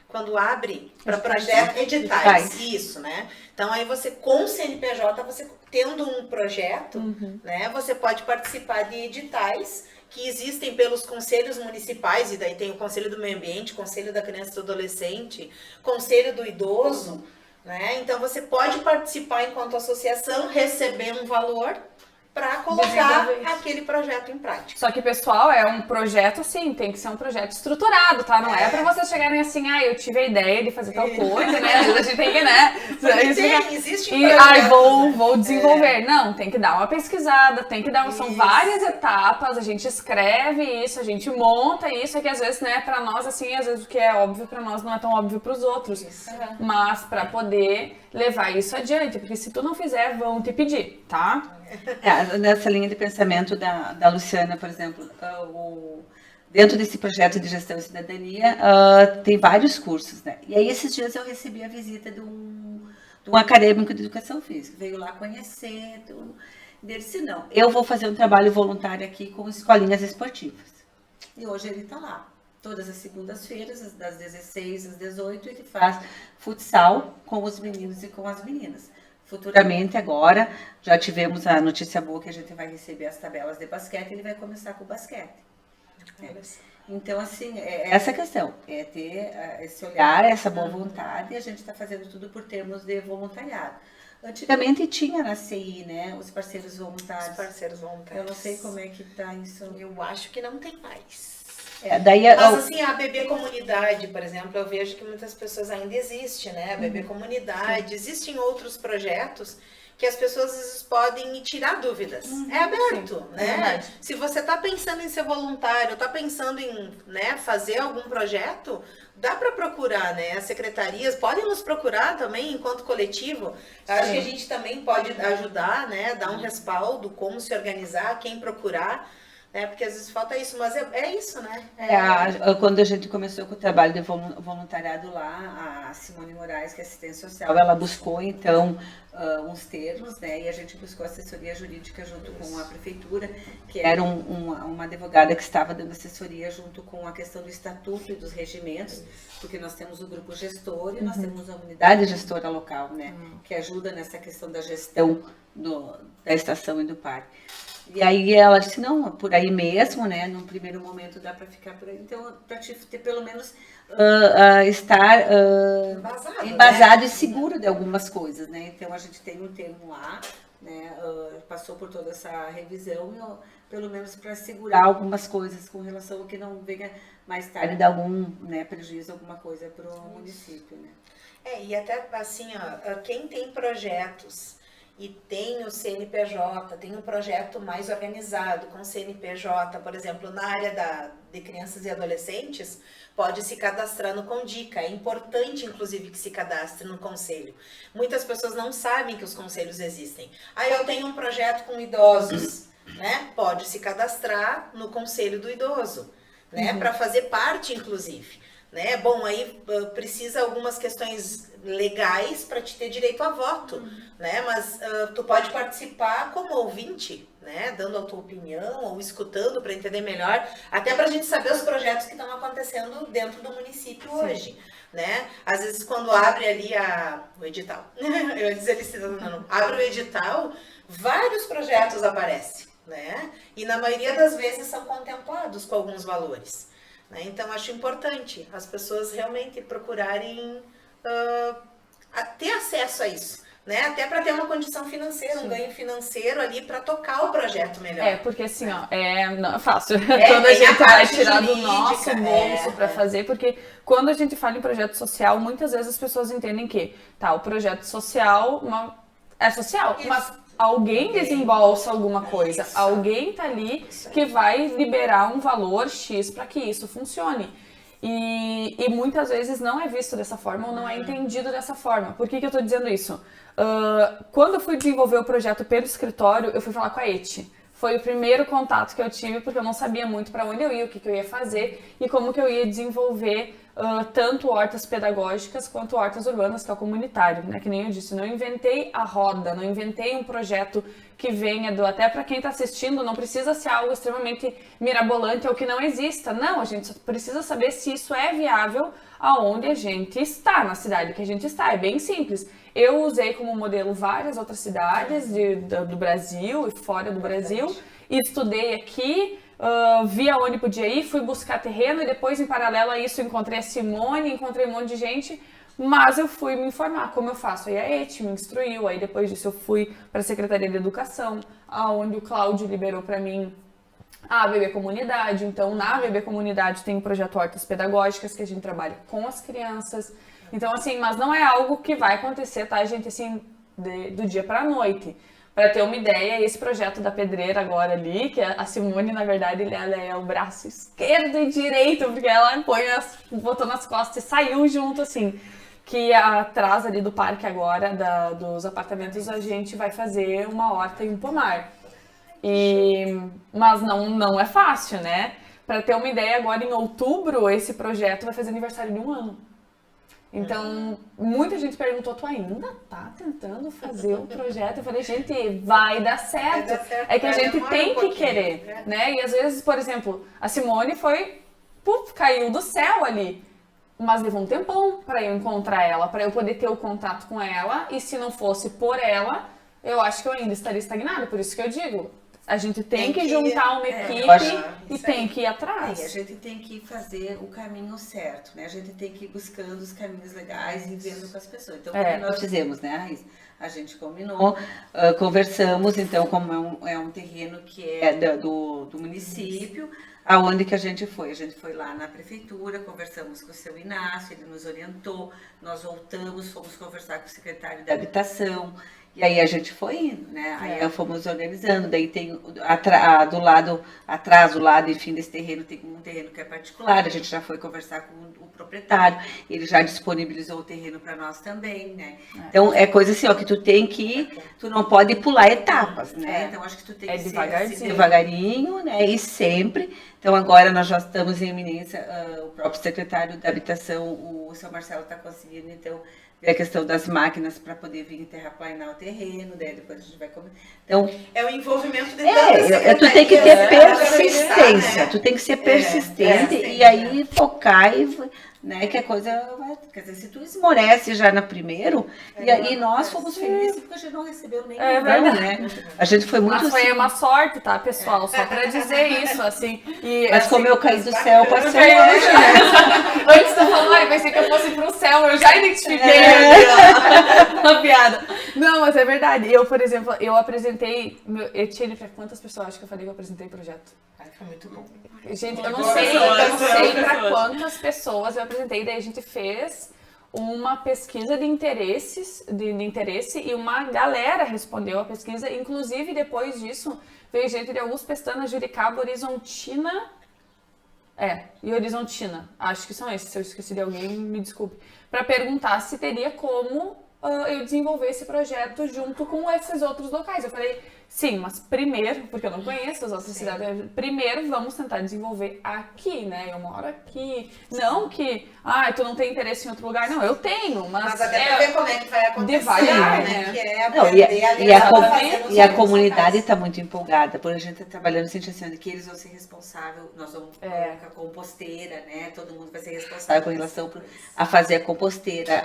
S4: quando abre para projeto, editais, isso, né? Então aí você, com o CNPJ, você tendo um projeto, né, você pode participar de editais que existem pelos conselhos municipais, e daí tem o Conselho do Meio Ambiente, Conselho da Criança e do Adolescente, Conselho do Idoso, né? Então você pode participar enquanto associação, receber um valor para colocar aquele projeto em prática.
S1: Só que, pessoal, é um projeto assim, tem que ser um projeto estruturado, tá? Não é pra vocês chegarem assim, eu tive a ideia de fazer tal coisa, né? Às vezes a gente tem que, né?
S4: Existe
S1: e vou desenvolver. Não, tem que dar uma pesquisada, tem que dar são várias etapas, a gente escreve isso, a gente monta isso, é que às vezes, né, pra nós, assim, às vezes o que é óbvio pra nós não é tão óbvio pros outros. Mas pra poder levar isso adiante, porque se tu não fizer, vão te pedir, tá?
S2: Nessa linha de pensamento da Luciana, por exemplo, dentro desse projeto de gestão e cidadania, tem vários cursos, né? E aí esses dias eu recebi a visita de um acadêmico de educação física, veio lá conhecer, ele disse, não, eu vou fazer um trabalho voluntário aqui com escolinhas esportivas. E hoje ele está lá. Todas as segundas-feiras, das 16 às 18, ele faz futsal com os meninos e com as meninas. Futuramente, agora, já tivemos a notícia boa que a gente vai receber as tabelas de basquete, ele vai começar com o basquete. Então, assim, essa questão, é ter esse olhar, essa boa vontade, e a gente está fazendo tudo por termos de voluntariado. Antigamente tinha na CI, né, os parceiros voluntários.
S4: Os parceiros voluntários.
S2: Eu não sei como é que está isso.
S4: Eu acho que não tem mais.
S2: Mas
S4: assim, a BB Comunidade, por exemplo, eu vejo que muitas pessoas ainda existem, né? A BB Comunidade, existem outros projetos que as pessoas às vezes podem tirar dúvidas. É aberto, né? Se você está pensando em ser voluntário, está pensando em, né, fazer algum projeto, dá para procurar, né? As secretarias podem nos procurar também enquanto coletivo. Acho que a gente também pode ajudar, né? Dar um respaldo, como se organizar, quem procurar. Porque às vezes falta isso, mas é isso, né?
S2: Quando a gente começou com o trabalho de voluntariado lá, a Simone Moraes, que é assistência social, ela buscou então uns termos, né? E a gente buscou assessoria jurídica junto com a prefeitura, que era uma advogada que estava dando assessoria junto com a questão do estatuto e dos regimentos, porque nós temos o grupo gestor e nós temos a unidade gestora local, né? Que ajuda nessa questão da gestão da estação e do parque. E aí ela disse, não, por aí mesmo, né? Num primeiro momento dá para ficar por aí. Então, para te ter pelo menos estar embasado, né? E seguro de algumas coisas, né? Então a gente tem um termo lá, né? Passou por toda essa revisão, pelo menos para segurar algumas coisas com relação ao que não venha mais tarde dar algum, né, prejuízo, alguma coisa para o município, né?
S4: E até assim, quem tem projetos e tem o CNPJ, tem um projeto mais organizado com o CNPJ, por exemplo, na área de crianças e adolescentes, pode se cadastrar no Condica. É importante, inclusive, que se cadastre no conselho. Muitas pessoas não sabem que os conselhos existem. Eu tenho um projeto com idosos, né? Pode se cadastrar no conselho do idoso, né? Para fazer parte, inclusive. Né? Bom, aí precisa algumas questões legais para te ter direito a voto, né? Mas tu pode participar como ouvinte, né? Dando a tua opinião ou escutando para entender melhor, até para a gente saber os projetos que estão acontecendo dentro do município hoje, né? Às vezes quando abre ali o edital, eu ia dizer licitação, não, abre o edital, vários projetos aparecem, né? E na maioria das vezes são contemplados com alguns valores. Então, acho importante as pessoas realmente procurarem ter acesso a isso, né? Até para ter uma condição financeira, um ganho financeiro ali para tocar o projeto melhor.
S1: Porque assim, não é fácil. Quando a gente vai tirar do nosso bolso para fazer, porque quando a gente fala em projeto social, muitas vezes as pessoas entendem que, o projeto social é social, mas alguém desembolsa alguma coisa, alguém tá ali que vai liberar um valor X para que isso funcione. E muitas vezes não é visto dessa forma ou não é entendido dessa forma. Por que eu tô dizendo isso? Quando eu fui desenvolver o projeto pelo escritório, eu fui falar com a Eti. Foi o primeiro contato que eu tive, porque eu não sabia muito para onde eu ia, o que eu ia fazer e como que eu ia desenvolver tanto hortas pedagógicas quanto hortas urbanas, que é o comunitário, né? Que nem eu disse, não inventei a roda, não inventei um projeto que venha até para quem está assistindo, não precisa ser algo extremamente mirabolante ou que não exista. Não, a gente só precisa saber se isso é viável aonde a gente está, na cidade que a gente está. É bem simples. Eu usei como modelo várias outras cidades do Brasil e fora do Brasil, e estudei aqui, vi aonde podia ir, fui buscar terreno e depois, em paralelo a isso, encontrei a Simone, encontrei um monte de gente, mas eu fui me informar como eu faço. Aí a Eti me instruiu, aí depois disso eu fui para a Secretaria de Educação, aonde o Cláudio liberou para mim a ABB Comunidade. Então, na ABB Comunidade tem o projeto Hortas Pedagógicas, que a gente trabalha com as crianças. Então, assim, mas não é algo que vai acontecer, tá, gente, assim, do dia para a noite. Para ter uma ideia, esse projeto da pedreira agora ali, que a Simone, na verdade, ela é o braço esquerdo e direito, porque ela botou nas costas e saiu junto, assim. Que atrás ali do parque agora, dos apartamentos, a gente vai fazer uma horta e um pomar. Mas não é fácil, né? Para ter uma ideia, agora em outubro, esse projeto vai fazer aniversário de 1 ano. Então, muita gente perguntou, tu ainda tá tentando fazer o projeto? Eu falei, gente, vai dar certo. É que a gente tem que querer, né? E às vezes, por exemplo, a Simone caiu do céu ali. Mas levou um tempão para eu encontrar ela, para eu poder ter o contato com ela. E se não fosse por ela, eu acho que eu ainda estaria estagnada. Por isso que eu digo, a gente tem que juntar uma equipe e tem que ir atrás.
S2: A gente tem que fazer o caminho certo, né? A gente tem que ir buscando os caminhos legais e vendo com as pessoas. Então, o que nós fizemos, né, Raíssa? A gente combinou, conversamos, então, como é um terreno que é do município, aonde que a gente foi? A gente foi lá na prefeitura, conversamos com o seu Inácio, ele nos orientou, nós voltamos, fomos conversar com o secretário da Habitação, e aí a gente foi indo, né? Aí fomos organizando, daí tem do lado, atrás, do lado, enfim, desse terreno, tem um terreno que é particular, a gente já foi conversar com o proprietário, ele já disponibilizou o terreno para nós também, né? Então, é coisa assim, que tu não pode pular etapas, né? Então, acho que tu tem que ser assim, devagarinho, né? E sempre. Então, agora nós já estamos em iminência, o próprio secretário da Habitação, o seu Marcelo está conseguindo, então, ver a questão das máquinas para poder vir terraplanar o terreno, daí depois a gente vai comer. Então,
S4: é o envolvimento de tantas
S2: tu tem que ter persistência, tu tem que ser persistente e aí focar né? Que a coisa vai... Quer dizer, se tu esmorece já na primeiro, e nós fomos felizes porque a gente não recebeu nem né? A gente foi muito...
S1: Mas foi uma sorte, tá, pessoal? Só pra dizer isso, assim. E,
S2: Mas
S1: assim,
S2: como eu caí do céu, pode ser hoje, né?
S1: Antes tu falou, eu pensei que eu fosse pro céu, eu já identifiquei a piada. Não, mas é verdade. Eu, por exemplo, eu apresentei... Etienne, pra quantas pessoas acho que eu falei que eu apresentei projeto?
S4: Foi muito bom.
S1: Gente, eu não sei pra quantas pessoas eu apresentei, daí a gente fez uma pesquisa de interesses, de interesse, e uma galera respondeu a pesquisa, inclusive depois disso veio gente de Augusto, Juricaba, Horizontina, e Horizontina, acho que são esses, se eu esqueci de alguém, me desculpe, para perguntar se teria como eu desenvolver esse projeto junto com esses outros locais. Eu falei, sim, mas primeiro, porque eu não conheço as outras cidades, primeiro vamos tentar desenvolver aqui, né? Eu moro aqui. Não que, tu não tem interesse em outro lugar. Não, eu tenho, mas
S4: até pra ver como é que vai acontecer,
S1: devagar,
S4: né? Que é
S2: Não,
S4: aprender
S2: e a comunidade está muito empolgada, porque a gente está trabalhando assim, que eles vão ser responsáveis, nós vamos colocar a composteira, né? Todo mundo vai ser responsável com relação a fazer a composteira,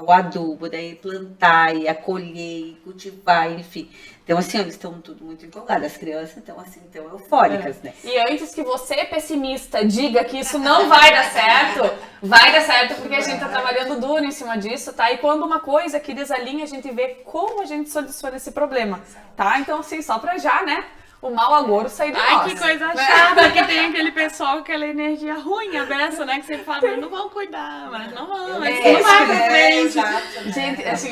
S2: o adubo, daí plantar e acolher e cultivar, enfim. Então, assim, eles estão tudo muito empolgados. As crianças estão, assim, tão eufóricas, né?
S1: E antes que você, pessimista, diga que isso não vai dar certo porque a gente tá trabalhando duro em cima disso, tá? E quando uma coisa que desalinha, a gente vê como a gente soluciona esse problema, tá? Então, assim, só pra já, né? O mau agouro sair de nós.
S3: Ai, que coisa chata, que tem aquele pessoal, aquela energia ruim, a beça, né? Que você fala, mas não vão cuidar, mas não vão, mas não vai pra frente.
S1: Gente, assim,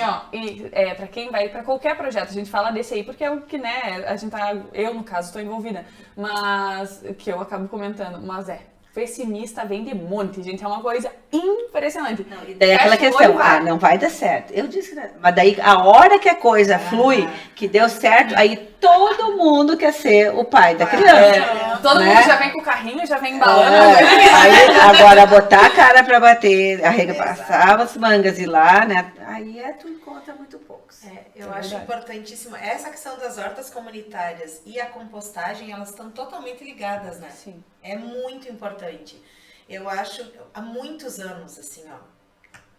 S1: pra quem vai pra qualquer projeto, a gente fala desse aí, porque é o que, né, a gente tá, eu no caso, tô envolvida, mas, que eu acabo comentando, mas pessimista vem de monte, gente, é uma coisa impressionante.
S2: Não, e daí aquela questão, não vai dar certo. Eu disse que não, mas daí a hora que a coisa flui, que deu certo, aí todo mundo quer ser o pai da criança.
S1: Todo mundo já vem com o carrinho, já vem embalando.
S2: Aí agora botar a cara pra bater, arregaçar as mangas e lá, né? Aí tu encontra muito poucos.
S4: Eu acho importantíssimo. Essa questão das hortas comunitárias e a compostagem, elas estão totalmente ligadas, né?
S1: Sim.
S4: É muito importante. Eu acho, há muitos anos, assim,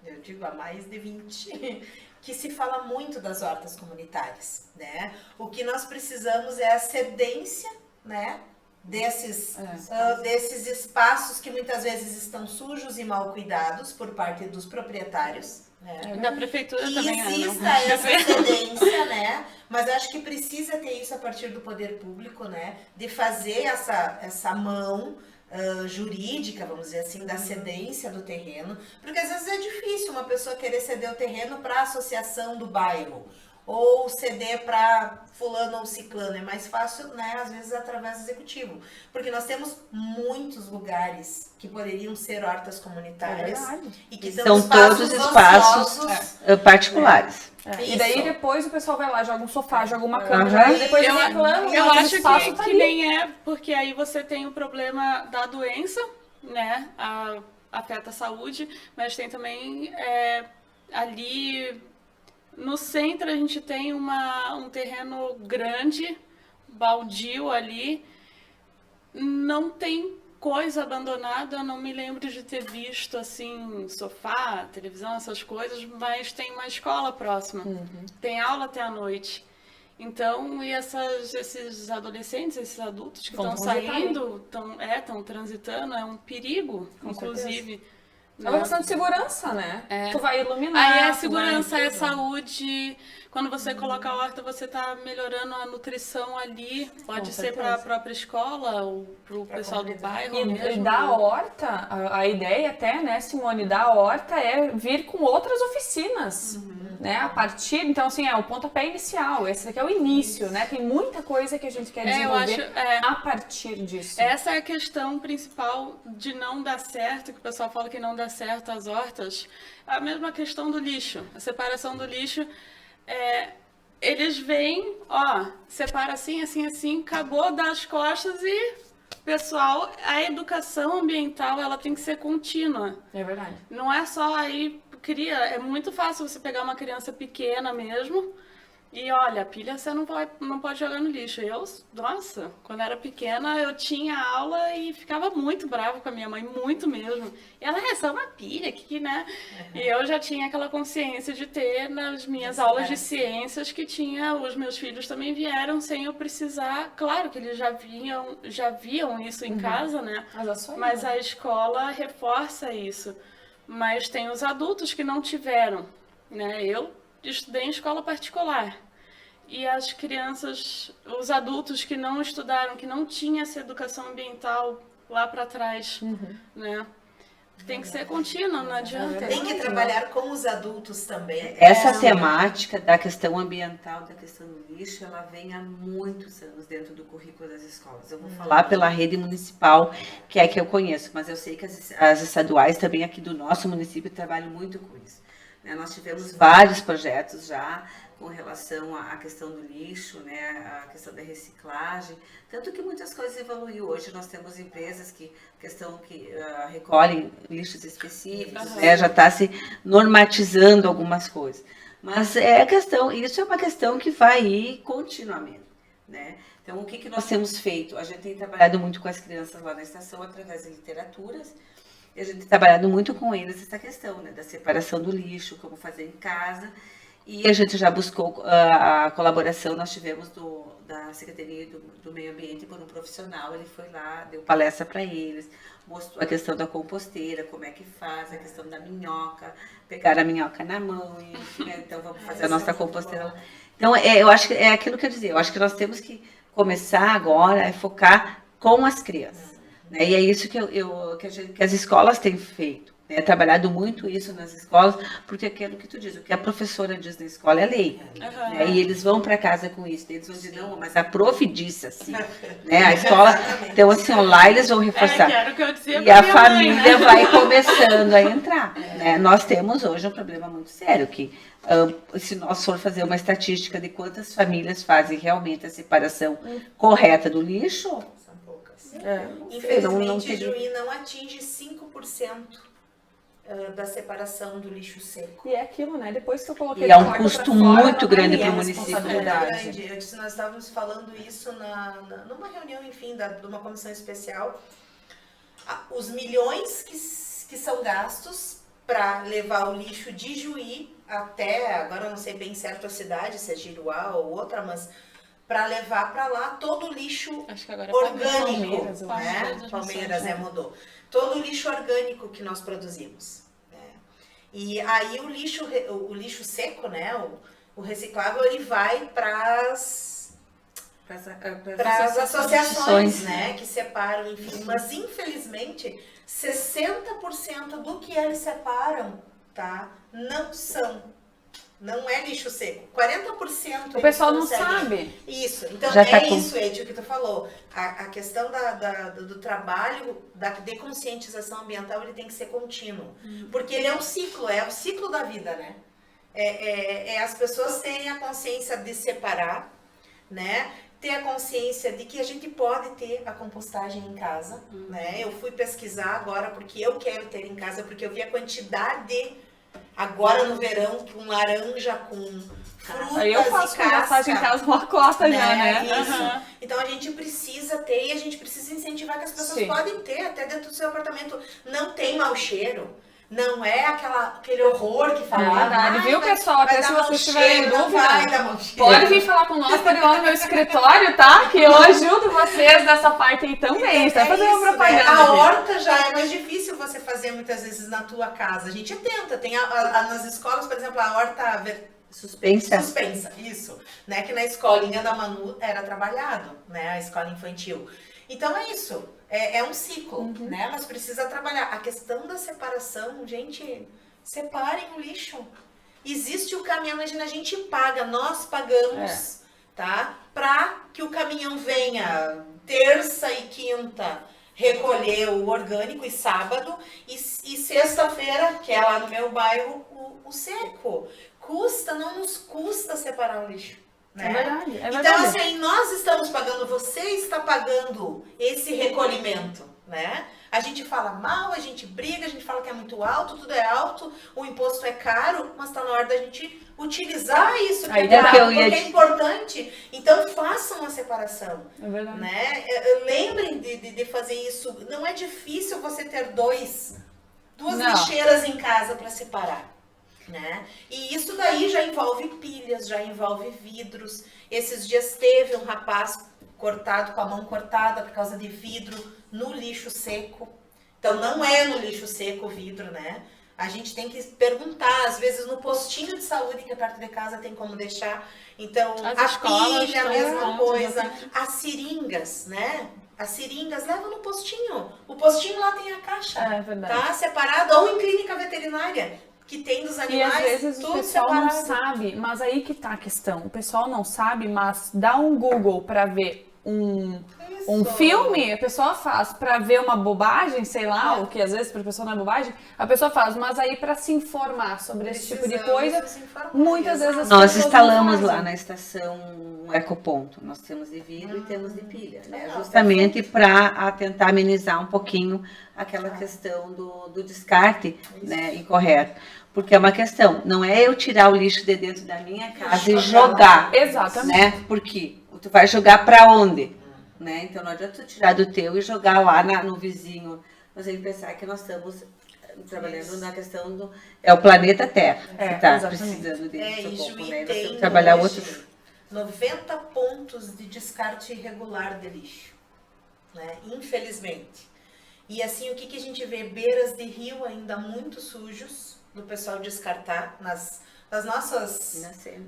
S4: eu digo há mais de 20, que se fala muito das hortas comunitárias, né? O que nós precisamos é a cedência, né? Desses espaços que muitas vezes estão sujos e mal cuidados por parte dos proprietários.
S3: Da prefeitura também,
S4: exista essa cedência, né? Mas eu acho que precisa ter isso a partir do poder público, né? De fazer essa mão jurídica, vamos dizer assim, da cedência do terreno. Porque às vezes é difícil uma pessoa querer ceder o terreno para a associação do bairro. Ou ceder para fulano ou ciclano. É mais fácil, né? Às vezes através do executivo. Porque nós temos muitos lugares que poderiam ser hortas comunitárias. E que
S2: são todos espaços particulares.
S1: E daí depois o pessoal vai lá, joga um sofá, joga uma cama, e depois reclama.
S3: Eu acho que nem porque aí você tem o problema da doença, né? Afeta a saúde, mas tem também ali... No centro a gente tem um terreno grande, baldio ali, não tem coisa abandonada, eu não me lembro de ter visto assim, sofá, televisão, essas coisas, mas tem uma escola próxima, tem aula até à noite. Então, e esses adolescentes, esses adultos que estão saindo, estão transitando, é um perigo, inclusive.
S1: É uma questão de segurança, né? Tu vai iluminar.
S3: Aí é segurança, é saúde. Quando você coloca a horta, você está melhorando a nutrição ali. Pode ser para a própria escola ou para o pessoal do bairro.
S1: E da horta, a ideia até, né, Simone, da horta é vir com outras oficinas. Né? A partir, então assim, o pontapé inicial. Esse aqui é o início, né? Tem muita coisa que a gente quer desenvolver a partir disso.
S3: Essa é a questão principal de não dar certo, que o pessoal fala que não dá certo as hortas. A mesma questão do lixo, a separação do lixo. Eles vêm, separa assim, assim, assim, acabou, dá as costas e, pessoal, a educação ambiental, ela tem que ser contínua.
S1: É verdade.
S3: Não é só aí, é muito fácil você pegar uma criança pequena mesmo E olha, a pilha você não pode jogar no lixo. Nossa, quando era pequena, eu tinha aula e ficava muito brava com a minha mãe, muito mesmo. E ela, é só uma pilha aqui, né? E eu já tinha aquela consciência de ter nas minhas aulas de ciências que os meus filhos também vieram sem eu precisar. Claro que eles já viam isso em casa, né? Mas a escola reforça isso. Mas tem os adultos que não tiveram, né? Eu estudei em escola particular. E as crianças, os adultos que não estudaram, que não tinham essa educação ambiental lá para trás, né? Tem que ser contínua, não adianta.
S4: Tem que trabalhar com os adultos também.
S2: Essa temática da questão ambiental, da questão do lixo, ela vem há muitos anos dentro do currículo das escolas. Eu vou falar pela rede municipal, que é a que eu conheço, mas eu sei que as estaduais também aqui do nosso município trabalham muito com isso. Nós tivemos vários projetos já com relação à questão do lixo, né, a questão da reciclagem, tanto que muitas coisas evoluíram. Hoje nós temos empresas que recolhem lixos específicos, né, já está se normatizando algumas coisas. Mas isso é uma questão que vai ir continuamente, né? Então, o que nós temos feito? A gente tem trabalhado muito com as crianças lá na estação através de literaturas. E a gente tem trabalhado muito com eles essa questão, né, da separação do lixo, como fazer em casa. E a gente já buscou a colaboração, nós tivemos da Secretaria do Meio Ambiente por um profissional, ele foi lá, deu palestra para eles, mostrou a questão da composteira, como é que faz, a questão da minhoca, pegar a minhoca na mão, e, né, então vamos fazer a nossa composteira lá. Então, eu acho que é aquilo que eu dizia, eu acho que nós temos que começar agora a focar com as crianças. Né? E é isso que as escolas têm feito. Né? Trabalhado muito isso nas escolas, porque aquilo que tu diz, o que a professora diz na escola é lei. Né? E eles vão para casa com isso. Eles vão dizer, não, mas a prof disse assim. Né? A escola, então assim, lá eles vão reforçar.
S3: Era que eu dizia
S2: e a família
S3: mãe, né?
S2: vai começando a entrar. Né? Nós temos hoje um problema muito sério, que se nós for fazer uma estatística de quantas famílias fazem realmente a separação correta do lixo,
S4: infelizmente, Juí não atinge 5% da separação do lixo seco.
S1: E é aquilo, né? Depois que eu coloquei...
S2: E é um custo muito grande para o município.
S4: Nós estávamos falando isso numa reunião, enfim, de uma comissão especial. Os milhões que são gastos para levar o lixo de Juí até, agora eu não sei bem certo a cidade, se é Giruá ou outra, mas para levar para lá todo o lixo orgânico, né? Palmeiras, mudou. Todo o lixo orgânico que nós produzimos. Né? E aí o lixo seco, né? O reciclável, ele vai para as associações, né? Que separam, enfim. Mas infelizmente 60% do que eles separam, tá? Não é lixo seco. 40%
S1: o pessoal não sabe.
S4: Isso. Então, isso, Eti, o que tu falou. A questão do trabalho, de conscientização ambiental, ele tem que ser contínuo. Porque ele é o ciclo da vida, né? As pessoas terem a consciência de separar, né? Ter a consciência de que a gente pode ter a compostagem em casa, né? Eu fui pesquisar agora porque eu quero ter em casa, porque eu vi a quantidade... Agora no verão, com laranja, com frutas
S1: aí eu faço
S4: e casca.
S1: compostagem em casa, uma cota já, né?
S4: Isso. Então a gente precisa ter e a gente precisa incentivar que as pessoas podem ter até dentro do seu apartamento. Não tem mau cheiro. Não é aquele horror que falaram.
S1: Viu, pessoal? Até se vocês tiverem dúvida, pode vir falar com nós, pode ir lá no meu escritório, tá? Que eu ajudo vocês nessa parte aí também. Então, fazer uma propaganda.
S4: Né? A horta já é mais difícil você fazer muitas vezes na tua casa. A gente tenta. Tem nas escolas, por exemplo, a horta suspensa, isso. Né? Que na escolinha da Manu era trabalhado, né? A escola infantil. Então é isso. É um ciclo, né? Mas precisa trabalhar. A questão da separação, gente, separem o lixo. Existe o caminhão, imagina, a gente paga, nós pagamos, tá? Para que o caminhão venha terça e quinta recolher o orgânico e sábado e sexta-feira, que é lá no meu bairro, o seco. Não nos custa separar o lixo. Né?
S1: É verdade.
S4: Então, assim, nós estamos pagando, você está pagando esse recolhimento, né? A gente fala mal, a gente briga, a gente fala que é muito alto, tudo é alto, o imposto é caro, mas está na hora da gente utilizar isso que é caro, porque é importante. Então façam uma separação.
S1: É verdade.
S4: Né? Lembrem de fazer isso. Não é difícil você ter duas lixeiras em casa para separar. Né? E isso daí já envolve pilhas, já envolve vidros. Esses dias teve um rapaz cortado, com a mão cortada por causa de vidro no lixo seco. Então não é no lixo seco o vidro, né? A gente tem que perguntar, às vezes no postinho de saúde que é perto de casa tem como deixar. Então a pilha, a mesma coisa. As seringas, né? As seringas levam no postinho. O postinho lá tem a caixa,
S1: é verdade.
S4: Tá? Separada, ou em clínica veterinária, que tem dos animais,
S1: e às vezes
S4: tudo
S1: o pessoal
S4: separado.
S1: não sabe, mas aí que tá a questão. O pessoal não sabe, mas dá um Google pra ver um filme, a pessoa faz pra ver uma bobagem, sei lá, o que às vezes pra pessoa não é bobagem, a pessoa faz, mas aí pra se informar sobre esse tipo de coisa, muitas vezes as
S2: nós
S1: pessoas
S2: instalamos
S1: não
S2: lá na estação um ecoponto, nós temos de vidro e temos de pilha, né? Justamente para tentar amenizar um pouquinho aquela questão do descarte, né, incorreto. Porque é uma questão, não é eu tirar o lixo de dentro da minha casa e jogar.
S1: Exatamente.
S2: Né? Porque tu vai jogar para onde? Né? Então não adianta tu tirar do teu e jogar lá no vizinho. Nós temos que pensar que nós estamos trabalhando na questão do... É o planeta Terra que está precisando de socorro, né? Nós temos que trabalhar outros...
S4: 90 pontos de descarte irregular de lixo, né? Infelizmente. E assim, o que a gente vê? Beiras de rio ainda muito sujos, do pessoal descartar nas nossas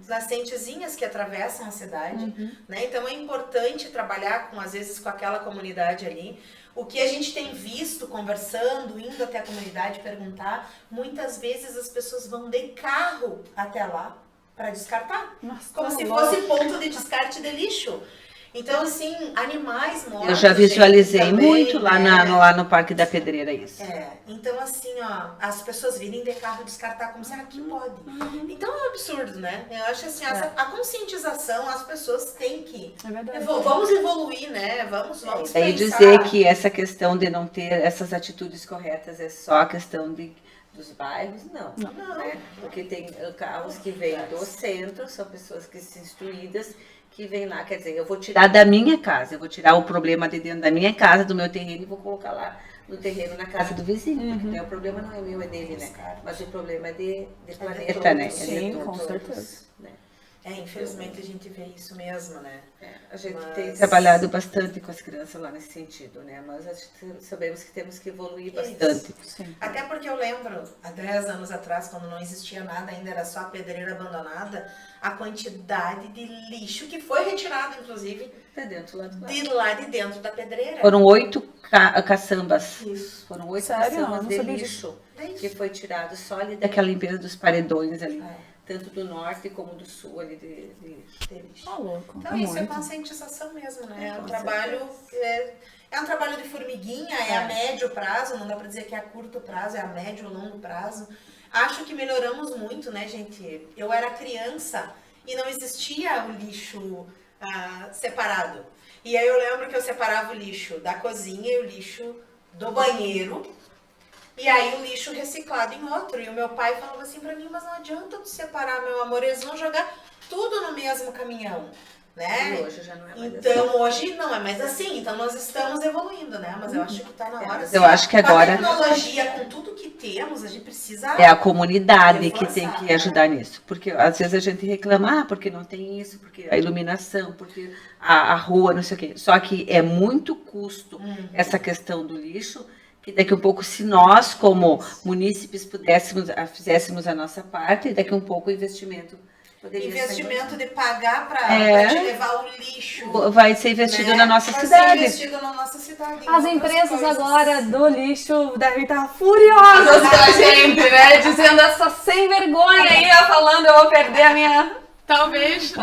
S4: nascentezinhas que atravessam a cidade, né? Então é importante trabalhar às vezes com aquela comunidade ali. O que a gente tem visto, conversando, indo até a comunidade perguntar, muitas vezes as pessoas vão de carro até lá para descartar, como se fosse ponto de descarte de lixo. Então, assim, animais mortos...
S2: Eu já visualizei
S4: também,
S2: muito lá, lá no Parque da Pedreira isso.
S4: Então, assim, ó, as pessoas virem de carro descartar como será que pode? Então é um absurdo, né? Eu acho assim, a conscientização, as pessoas têm que... Vamos evoluir, né? Vamos pensar.
S2: E dizer que essa questão de não ter essas atitudes corretas é só a questão dos bairros, não. Né? Porque tem carros que vêm do centro, são pessoas que são instruídas, que vem lá, quer dizer, eu vou tirar da minha casa, eu vou tirar o problema de dentro da minha casa, do meu terreno, e vou colocar lá no terreno, na casa do vizinho. Porque o problema não é meu, é dele, né? Mas o problema é de planeta, né?
S1: Sim, com certeza.
S2: Né?
S4: Infelizmente a gente vê isso mesmo, né?
S2: A gente tem trabalhado bastante com as crianças lá nesse sentido, né? Mas sabemos que temos que evoluir bastante.
S4: Até porque eu lembro, há 10 anos atrás, quando não existia nada, ainda era só a pedreira abandonada, a quantidade de lixo que foi retirado, inclusive, de lá de dentro da pedreira.
S2: Foram 8 caçambas.
S4: Isso.
S2: Foram 8 caçambas de lixo que foi tirado só ali daquela limpeza dos paredões ali. Tanto do norte como do sul ali de lixo.
S1: Tá louco.
S4: Então isso é conscientização mesmo, né? É um trabalho... É um trabalho de formiguinha, é a médio prazo, não dá pra dizer que é a curto prazo, é a médio ou longo prazo. Acho que melhoramos muito, né, gente? Eu era criança e não existia o lixo separado. E aí eu lembro que eu separava o lixo da cozinha e o lixo do banheiro. E aí o lixo reciclado em outro. E o meu pai falava assim pra mim, mas não adianta tu separar, meu amor, eles vão jogar tudo no mesmo caminhão. Né?
S2: E hoje já não é mais
S4: então, hoje não é mais assim. Então, nós estamos evoluindo, né? Mas eu acho que tá na hora.
S2: Eu acho que agora...
S4: Com a tecnologia, com tudo que temos, a gente precisa...
S2: É a comunidade que tem que ajudar nisso. Porque às vezes a gente reclama, porque não tem isso, porque a iluminação, porque a rua, não sei o quê. Só que é muito custo essa questão do lixo, que daqui a pouco, se nós, como munícipes, fizéssemos a nossa parte, daqui a pouco o investimento...
S4: Investimento de pagar para te levar o lixo.
S2: Vai ser investido na nossa cidade.
S4: Vai ser investido na nossa cidade.
S1: As empresas agora do lixo devem estar furiosas com a gente, né? Dizendo essa sem vergonha aí, falando, eu vou perder a minha...
S3: Talvez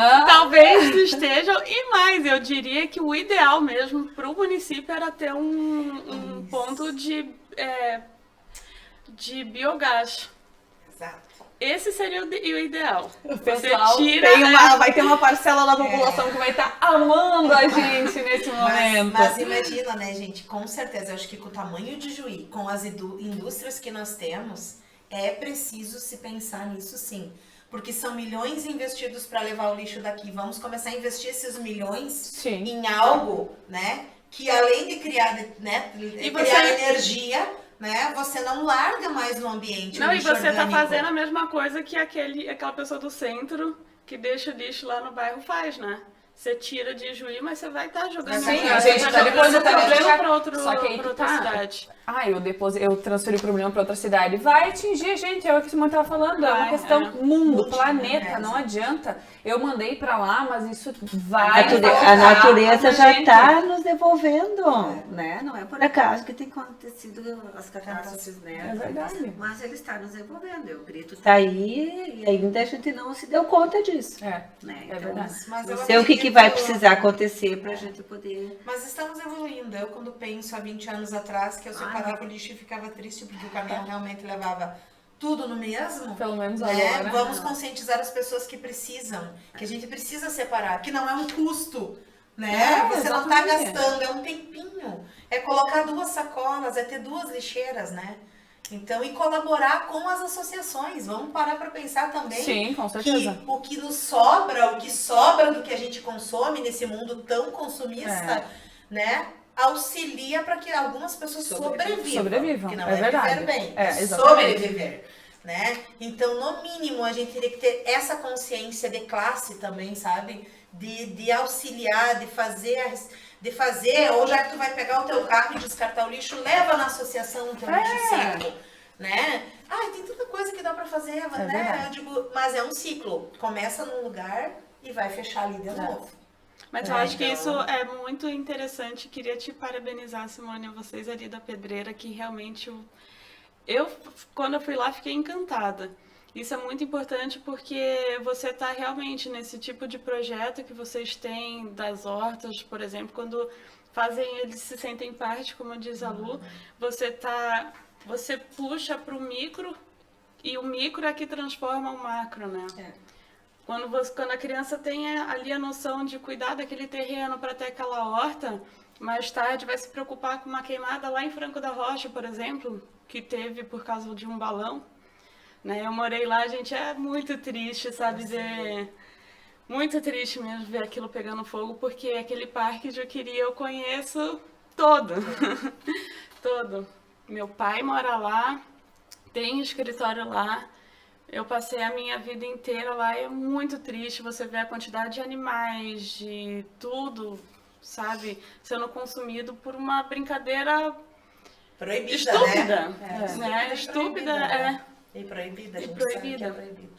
S3: estejam. E mais, eu diria que o ideal mesmo para o município era ter um ponto de biogás.
S4: Exato.
S3: Esse seria o ideal.
S1: O
S3: Você
S1: pessoal
S3: tira,
S1: vai ter uma parcela da população que vai estar amando a gente nesse momento.
S4: Mas imagina, né, gente? Com certeza, eu acho que com o tamanho de Juí, com as indústrias que nós temos, é preciso se pensar nisso sim. Porque são milhões investidos para levar o lixo daqui. Vamos começar a investir esses milhões
S1: Sim.
S4: em algo, né? Que além de criar, né, criar energia, né? Você não larga mais no ambiente.
S3: Não,
S4: o
S3: e
S4: lixo
S3: você tá
S4: orgânico.
S3: fazendo a mesma coisa que aquela pessoa do centro que deixa o lixo lá no bairro faz, né? Você tira de Juí, mas você vai estar jogando
S1: Sim,
S3: lá,
S1: a
S3: você
S1: gente
S3: vai
S1: tá
S3: jogando
S1: depois
S3: o
S1: até
S3: problema
S1: deixar-
S3: para
S1: Só que aí que
S3: outra
S1: tá.
S3: cidade.
S1: Eu transferi o problema para outra cidade. Vai atingir a gente, é o que o Simone estava falando, é uma
S3: Vai,
S1: questão mundo,
S4: Multi,
S1: planeta,
S4: né?
S1: não adianta. Eu mandei para lá, mas isso vai
S2: A
S1: faltar
S2: natureza
S1: pra
S2: já
S1: gente.
S2: está nos devolvendo, né? Não é por acaso que tem acontecido as catástrofes, né?
S1: É verdade.
S2: Mas ele está nos devolvendo. O grito está aí e ainda a gente não se deu conta disso.
S1: É,
S2: Né?
S1: é verdade.
S4: Mas eu
S2: Não sei o que
S4: acredito-
S2: vai precisar acontecer para a gente poder...
S4: Mas estamos evoluindo. Eu, quando penso há 20 anos atrás, que eu separava o lixo e ficava triste porque o caminhão realmente levava tudo no mesmo,
S1: Pelo menos
S4: né?
S1: agora.
S4: Vamos conscientizar as pessoas que precisam, que a gente precisa separar, que não é um custo, né?
S1: É,
S4: Você não está
S1: exatamente.
S4: gastando, é um tempinho. É colocar 2 sacolas, é ter 2 lixeiras, né? Então, e colaborar com as associações. Vamos parar para pensar também
S1: Sim, com certeza.
S4: que o que nos sobra, o que sobra do que a gente consome nesse mundo tão consumista, né? Auxilia para que algumas pessoas sobrevivam. Que não
S1: é verdade.
S4: viver bem,
S1: É,
S4: é
S1: exatamente.
S4: sobreviver. Né? Então, no mínimo, a gente teria que ter essa consciência de classe também, sabe? De auxiliar, de fazer, ou já que tu vai pegar o teu carro e descartar o lixo, leva na associação o teu lixo seco, né? Ai, tem tanta coisa que dá pra fazer, né?
S1: verdade.
S4: Eu digo, mas é um ciclo. Começa num lugar e vai fechar ali de novo.
S3: Mas
S4: É,
S3: eu acho que
S4: então-
S3: isso é muito interessante. Queria te parabenizar, Simone, vocês ali da Pedreira, que realmente quando eu fui lá, fiquei encantada. Isso é muito importante porque você está realmente nesse tipo de projeto que vocês têm das hortas, por exemplo, quando eles se sentem parte, como diz a Lu, você puxa para o micro e o micro é que transforma o macro, né? Quando a criança tem ali a noção de cuidar daquele terreno para ter aquela horta, mais tarde vai se preocupar com uma queimada lá em Franco da Rocha, por exemplo, que teve por causa de um balão. Né? Eu morei lá, gente, é muito triste, sabe? Muito triste mesmo ver aquilo pegando fogo, porque aquele parque de Juqueri eu conheço todo. Todo. Meu pai mora lá, tem escritório lá. Eu passei a minha vida inteira lá e é muito triste você ver a quantidade de animais, de tudo, sabe? Sendo consumido por uma brincadeira
S4: Proibida,
S3: estúpida.
S4: né?
S3: Estúpida,
S4: né? E proibida, a
S3: E
S4: gente sabe que é
S3: proibida.
S4: proibido.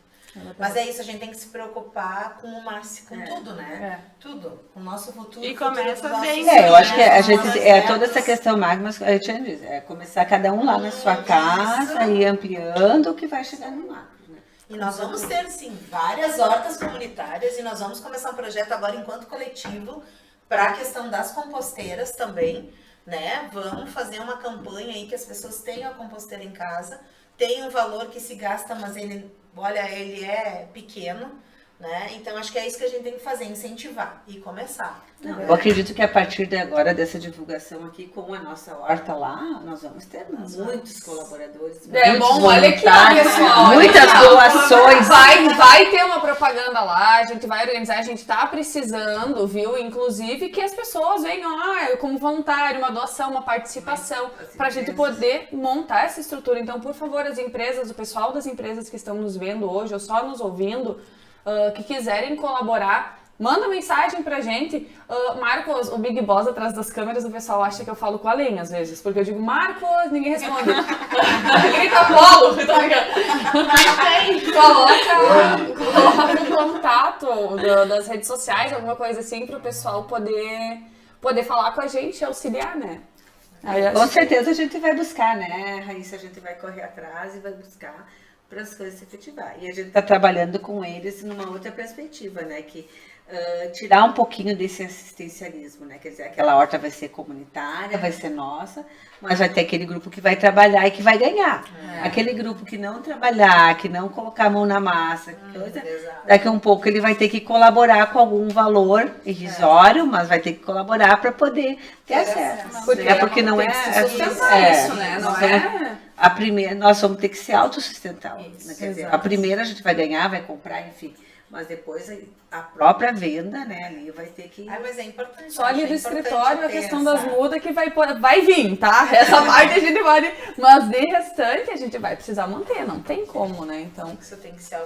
S4: Mas é isso, a gente tem que se preocupar com o máximo, com tudo, né? Tudo. O nosso futuro.
S3: E
S4: o futuro
S3: começa
S4: dos nossos
S3: bem,
S4: filhos,
S2: Eu acho que a
S4: dos
S2: gente,
S4: nossos
S2: toda essa
S4: netos.
S2: questão magmas, a gente diz, começar cada um lá na sua casa e ampliando o que vai chegar no macro. Né?
S4: E nós vamos ter, sim, várias hortas comunitárias e nós vamos começar um projeto agora enquanto coletivo para a questão das composteiras também, né? Vamos fazer uma campanha aí que as pessoas tenham a composteira em casa, tem um valor que se gasta, mas ele é pequeno, né? Então acho que é isso que a gente tem que fazer, incentivar e começar.
S2: Eu acredito que a partir de agora, dessa divulgação aqui, com a nossa horta lá, nós vamos ter muitos colaboradores.
S1: É
S2: muitos
S1: bom, olha aqui, ó,
S2: voluntários,
S1: pessoal. olha
S2: muitas
S1: aqui, ó.
S2: doações.
S1: Vai ter uma propaganda lá, a gente vai organizar, a gente tá precisando, viu? Inclusive que as pessoas venham, como voluntário, uma doação, uma participação, pra gente poder montar essa estrutura. Então, por favor, as empresas, o pessoal das empresas que estão nos vendo hoje, ou só nos ouvindo, que quiserem colaborar, manda mensagem pra gente. Marcos, o Big Boss atrás das câmeras, o pessoal acha que eu falo com a lenha às vezes, porque eu digo, Marcos, ninguém responde. Grita Polo, tô brincando. Coloca o contato das redes sociais, alguma coisa assim, pro pessoal poder falar com a gente, auxiliar, né?
S2: Com certeza a gente vai buscar, né, Raíssa? A gente vai correr atrás e vai buscar para as coisas se efetivar. E a gente está trabalhando com eles numa outra perspectiva, né? Que tirar um pouquinho desse assistencialismo, né? Quer dizer, aquela horta vai ser comunitária, vai ser nossa, mas vai ter aquele grupo que vai trabalhar e que vai ganhar. Aquele grupo que não trabalhar, que não colocar a mão na massa, daqui a um pouco ele vai ter que colaborar com algum valor irrisório, mas vai ter que colaborar para poder ter acesso. Porque não é
S1: sustentar isso, né? Não é?
S2: A primeira, nós vamos ter que ser autossustentáveis. Né? Quer dizer, a primeira a gente vai ganhar, vai comprar, enfim. Mas depois a própria venda, né, ali vai ter que...
S4: mas é importante.
S1: Só ali do escritório a questão das mudas que vai vir, tá? Essa parte a gente pode... Mas de restante a gente vai precisar manter, não tem como, né? Então...
S4: Isso tem que ser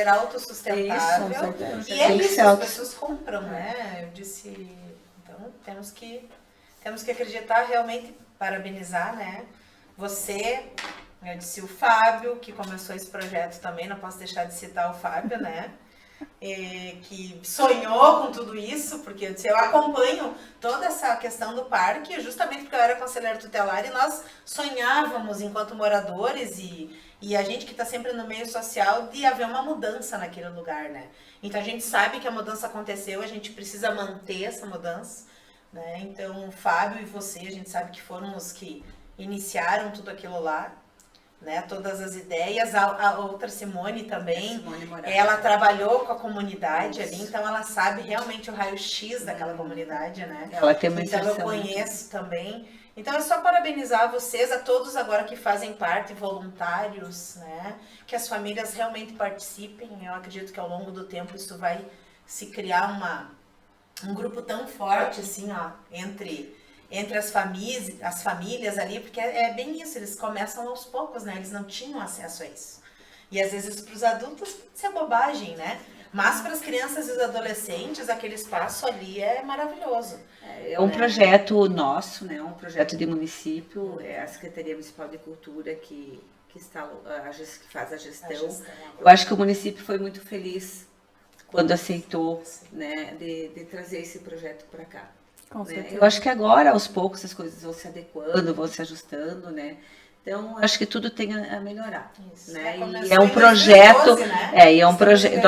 S4: autossustentável.
S1: Isso,
S4: e é isso, as pessoas compram, né? Eu disse... Então, temos que acreditar, realmente, parabenizar, né? Você... Eu disse o Fábio, que começou esse projeto também, não posso deixar de citar o Fábio, né? Que sonhou com tudo isso, porque eu disse, eu acompanho toda essa questão do parque, justamente porque eu era conselheira tutelar e nós sonhávamos, enquanto moradores e a gente que está sempre no meio social, de haver uma mudança naquele lugar, né? Então a gente sabe que a mudança aconteceu, a gente precisa manter essa mudança, né? Então o Fábio e você, a gente sabe que foram os que iniciaram tudo aquilo lá. Né, todas as ideias, a outra Simone também, ela trabalhou com a comunidade ali, então ela sabe realmente o raio-x daquela comunidade, né?
S2: Ela tem uma
S4: então eu conheço também. Então é só parabenizar vocês, a todos agora que fazem parte, voluntários, né? Que as famílias realmente participem. Eu acredito que ao longo do tempo isso vai se criar um grupo tão forte assim, ó, entre as famílias ali, porque é bem isso, eles começam aos poucos, né? Eles não tinham acesso a isso. E às vezes para os adultos pode ser bobagem, né? Mas para as crianças e os adolescentes, aquele espaço ali é maravilhoso.
S2: É um projeto nosso, né? Um projeto de município, é a Secretaria Municipal de Cultura que faz a gestão. Eu acho que o município foi muito feliz quando aceitou, né, de trazer esse projeto para cá. Né? Eu acho que agora, aos poucos, as coisas vão se adequando, vão se ajustando, né? Então, acho que tudo tem a melhorar. Né? E é um projeto, 2012, né? E é um projeto.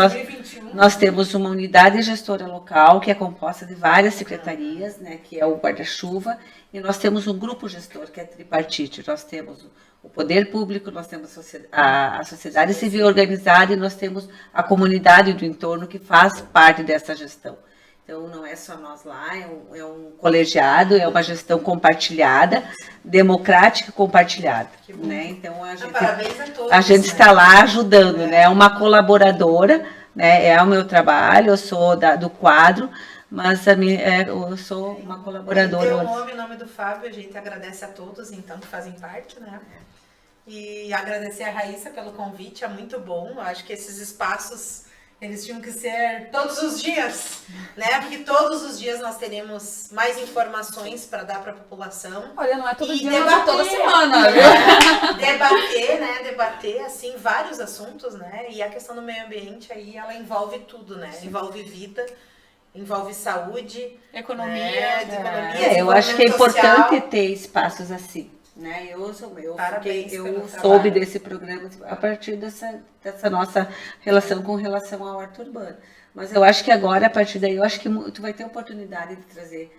S2: Nós temos uma unidade gestora local que é composta de várias secretarias, né? Que é o guarda-chuva, e nós temos um grupo gestor que é tripartite. Nós temos o poder público, nós temos a sociedade civil organizada e nós temos a comunidade do entorno que faz parte dessa gestão. Então, não é só nós lá, é um colegiado, é uma gestão compartilhada, democrática e compartilhada. Né? Então,
S4: parabéns a todos,
S2: a gente está lá ajudando, né? É uma colaboradora, né? É o meu trabalho, eu sou do quadro, mas eu sou uma colaboradora.
S4: Em nome do Fábio, a gente agradece a todos, então, que fazem parte, né? E agradecer a Raíssa pelo convite, é muito bom, eu acho que esses espaços... Eles tinham que ser todos os dias, né? Porque todos os dias nós teremos mais informações para dar para a população.
S1: Olha, não é todo dia,
S4: debater,
S1: mas é toda semana, viu?
S4: Debater, assim, vários assuntos, né? E a questão do meio ambiente aí, ela envolve tudo, né? Sim. Envolve vida, envolve saúde,
S3: economia.
S4: Economia,
S2: eu acho que é importante ter espaços assim. Né? Eu soube desse programa a partir dessa nossa relação com relação ao Horta Urbana. Mas eu acho que agora, a partir daí, eu acho que tu vai ter a oportunidade de trazer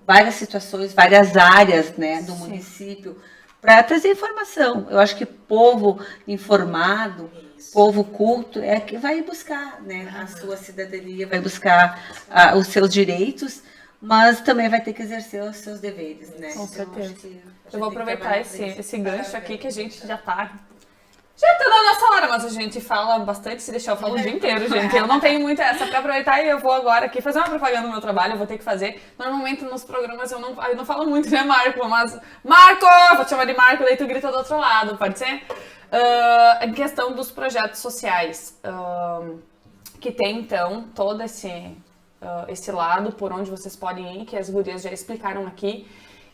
S2: várias situações, várias áreas, né, do município, para trazer informação. Eu acho que povo informado, povo culto, é que vai buscar, né, a sua cidadania, vai buscar os seus direitos, mas também vai ter que exercer os seus deveres, né?
S1: Com certeza. Eu vou aproveitar esse gancho aqui que a gente já tá na nossa hora, mas a gente fala bastante, se deixar eu falo o dia inteiro, gente. Eu não tenho muito essa pra aproveitar e eu vou agora aqui fazer uma propaganda do meu trabalho, eu vou ter que fazer. Normalmente nos programas eu não falo muito, né, Marco? Mas, Marco! Vou te chamar de Marco, daí tu grita do outro lado, pode ser? Em questão dos projetos sociais, que tem então todo esse lado por onde vocês podem ir, que as gurias já explicaram aqui.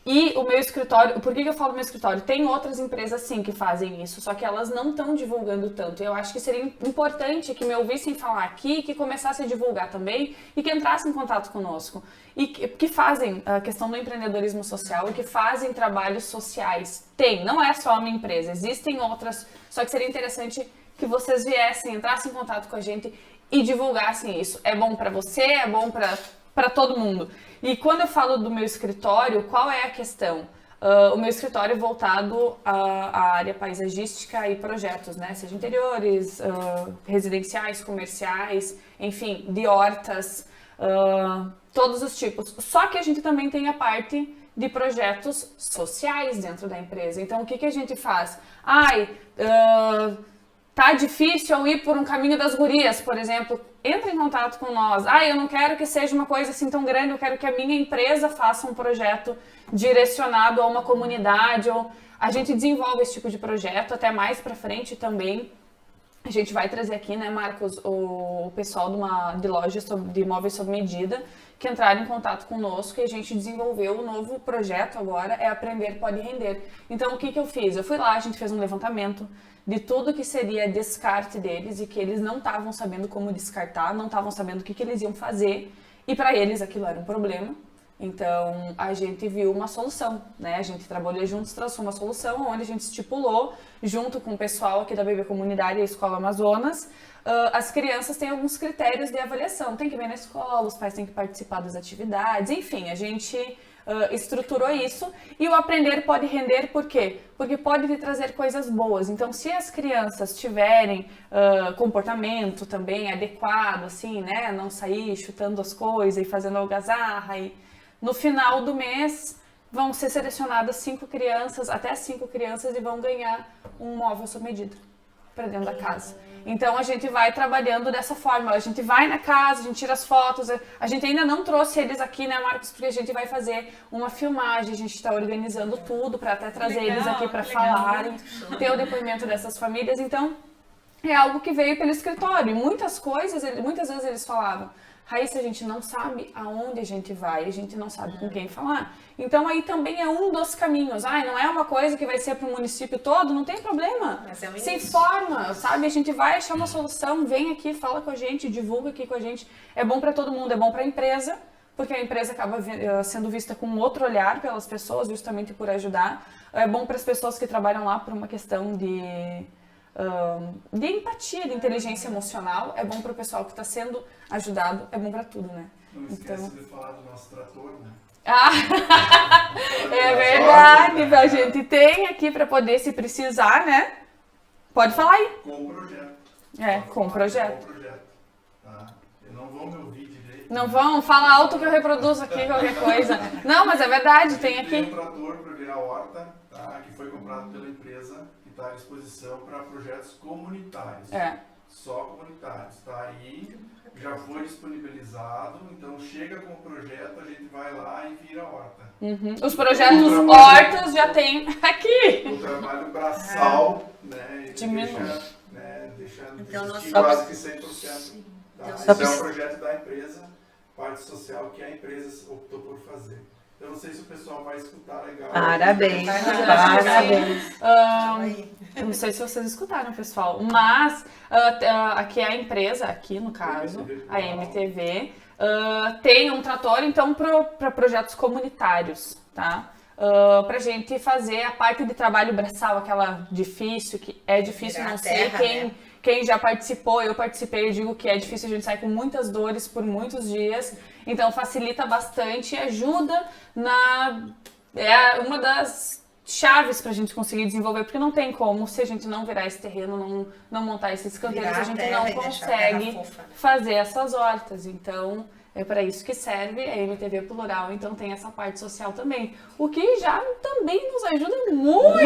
S1: E o meu escritório, por que eu falo meu escritório? Tem outras empresas sim que fazem isso, só que elas não estão divulgando tanto. Eu acho que seria importante que me ouvissem falar aqui, que começassem a divulgar também e que entrassem em contato conosco. E que fazem a questão do empreendedorismo social e que fazem trabalhos sociais. Não é só a minha empresa, existem outras, só que seria interessante que vocês viessem, entrassem em contato com a gente e divulgassem isso. É bom para você, é bom para todo mundo. E quando eu falo do meu escritório, qual é a questão? O meu escritório é voltado à área paisagística e projetos, né? Seja interiores, residenciais, comerciais, enfim, de hortas, todos os tipos. Só que a gente também tem a parte de projetos sociais dentro da empresa. Então, o que a gente faz? Tá difícil eu ir por um caminho das gurias, por exemplo. Entra em contato com nós. Eu não quero que seja uma coisa assim tão grande, eu quero que a minha empresa faça um projeto direcionado a uma comunidade. Ou a gente desenvolve esse tipo de projeto até mais pra frente também. A gente vai trazer aqui, né, Marcos, o pessoal de loja de imóveis sob medida, que entraram em contato conosco e a gente desenvolveu um novo projeto agora, é Aprender Pode Render. Então, o que eu fiz? Eu fui lá, a gente fez um levantamento de tudo que seria descarte deles e que eles não estavam sabendo como descartar, não estavam sabendo o que eles iam fazer e para eles aquilo era um problema. Então, a gente viu uma solução, né? A gente trabalhou juntos, traçou uma solução onde a gente estipulou, junto com o pessoal aqui da BB Comunidade e a Escola Amazonas, as crianças têm alguns critérios de avaliação. Tem que vir na escola, os pais têm que participar das atividades, enfim, a gente estruturou isso. E o Aprender Pode Render, por quê? Porque pode lhe trazer coisas boas. Então, se as crianças tiverem comportamento também adequado, assim, né? Não sair chutando as coisas e fazendo algazarra e... No final do mês, vão ser selecionadas 5 crianças, até 5 crianças, e vão ganhar um móvel sob medida para dentro da casa. Então, a gente vai trabalhando dessa forma. A gente vai na casa, a gente tira as fotos. A gente ainda não trouxe eles aqui, né, Marcos? Porque a gente vai fazer uma filmagem, a gente está organizando tudo para até trazer eles aqui para falarem, ter o depoimento dessas famílias. Então, é algo que veio pelo escritório. E muitas vezes eles falavam: Raíssa, a gente não sabe aonde a gente vai, a gente não sabe com quem falar. Então, aí também é um dos caminhos. Não é uma coisa que vai ser para o município todo, não tem problema. Se informa, sabe? A gente vai achar uma solução, vem aqui, fala com a gente, divulga aqui com a gente. É bom para todo mundo, é bom para a empresa, porque a empresa acaba sendo vista com outro olhar pelas pessoas, justamente por ajudar. É bom para as pessoas que trabalham lá por uma questão de empatia, de inteligência emocional, é bom para o pessoal que está sendo ajudado, é bom para tudo, né?
S5: Não esquece de falar do nosso trator, né?
S1: É verdade, a gente tem aqui para poder, se precisar, né? Pode falar aí.
S5: Com o projeto.
S1: Com o projeto.
S5: Com o projeto, tá? Eu não vou me ouvir direito.
S1: Não vão? Fala alto que eu reproduzo aqui qualquer coisa. Não, mas é verdade, tem aqui.
S5: Tem um trator para virar horta, tá? Que foi comprado pela empresa, está à disposição para projetos comunitários. Só comunitários. Tá aí, já foi disponibilizado, então chega com o projeto, a gente vai lá e vira a horta.
S1: Os projetos hortas já tem aqui.
S5: O trabalho braçal, né, ele
S1: diminui.
S5: Deixa
S2: Então, nós
S5: quase que 100%. Tá? Esse é um projeto da empresa, parte social, que a empresa optou por fazer. Eu não sei se o pessoal vai escutar legal.
S2: Parabéns,
S1: parabéns. Eu não sei se vocês escutaram, pessoal, mas aqui é a empresa, aqui no caso, a MTV, tem um trator, então, para projetos comunitários, tá? Pra gente fazer a parte de trabalho braçal, aquela difícil, que é difícil, não sei quem já participou, eu participei, eu digo que é difícil, a gente sai com muitas dores por muitos dias, então facilita bastante e ajuda é uma das chaves pra gente conseguir desenvolver, porque não tem como, se a gente não virar esse terreno, não montar esses canteiros, a gente não consegue fazer essas hortas, então é para isso que serve a MTV Plural, então tem essa parte social também, o que já também nos ajuda muito.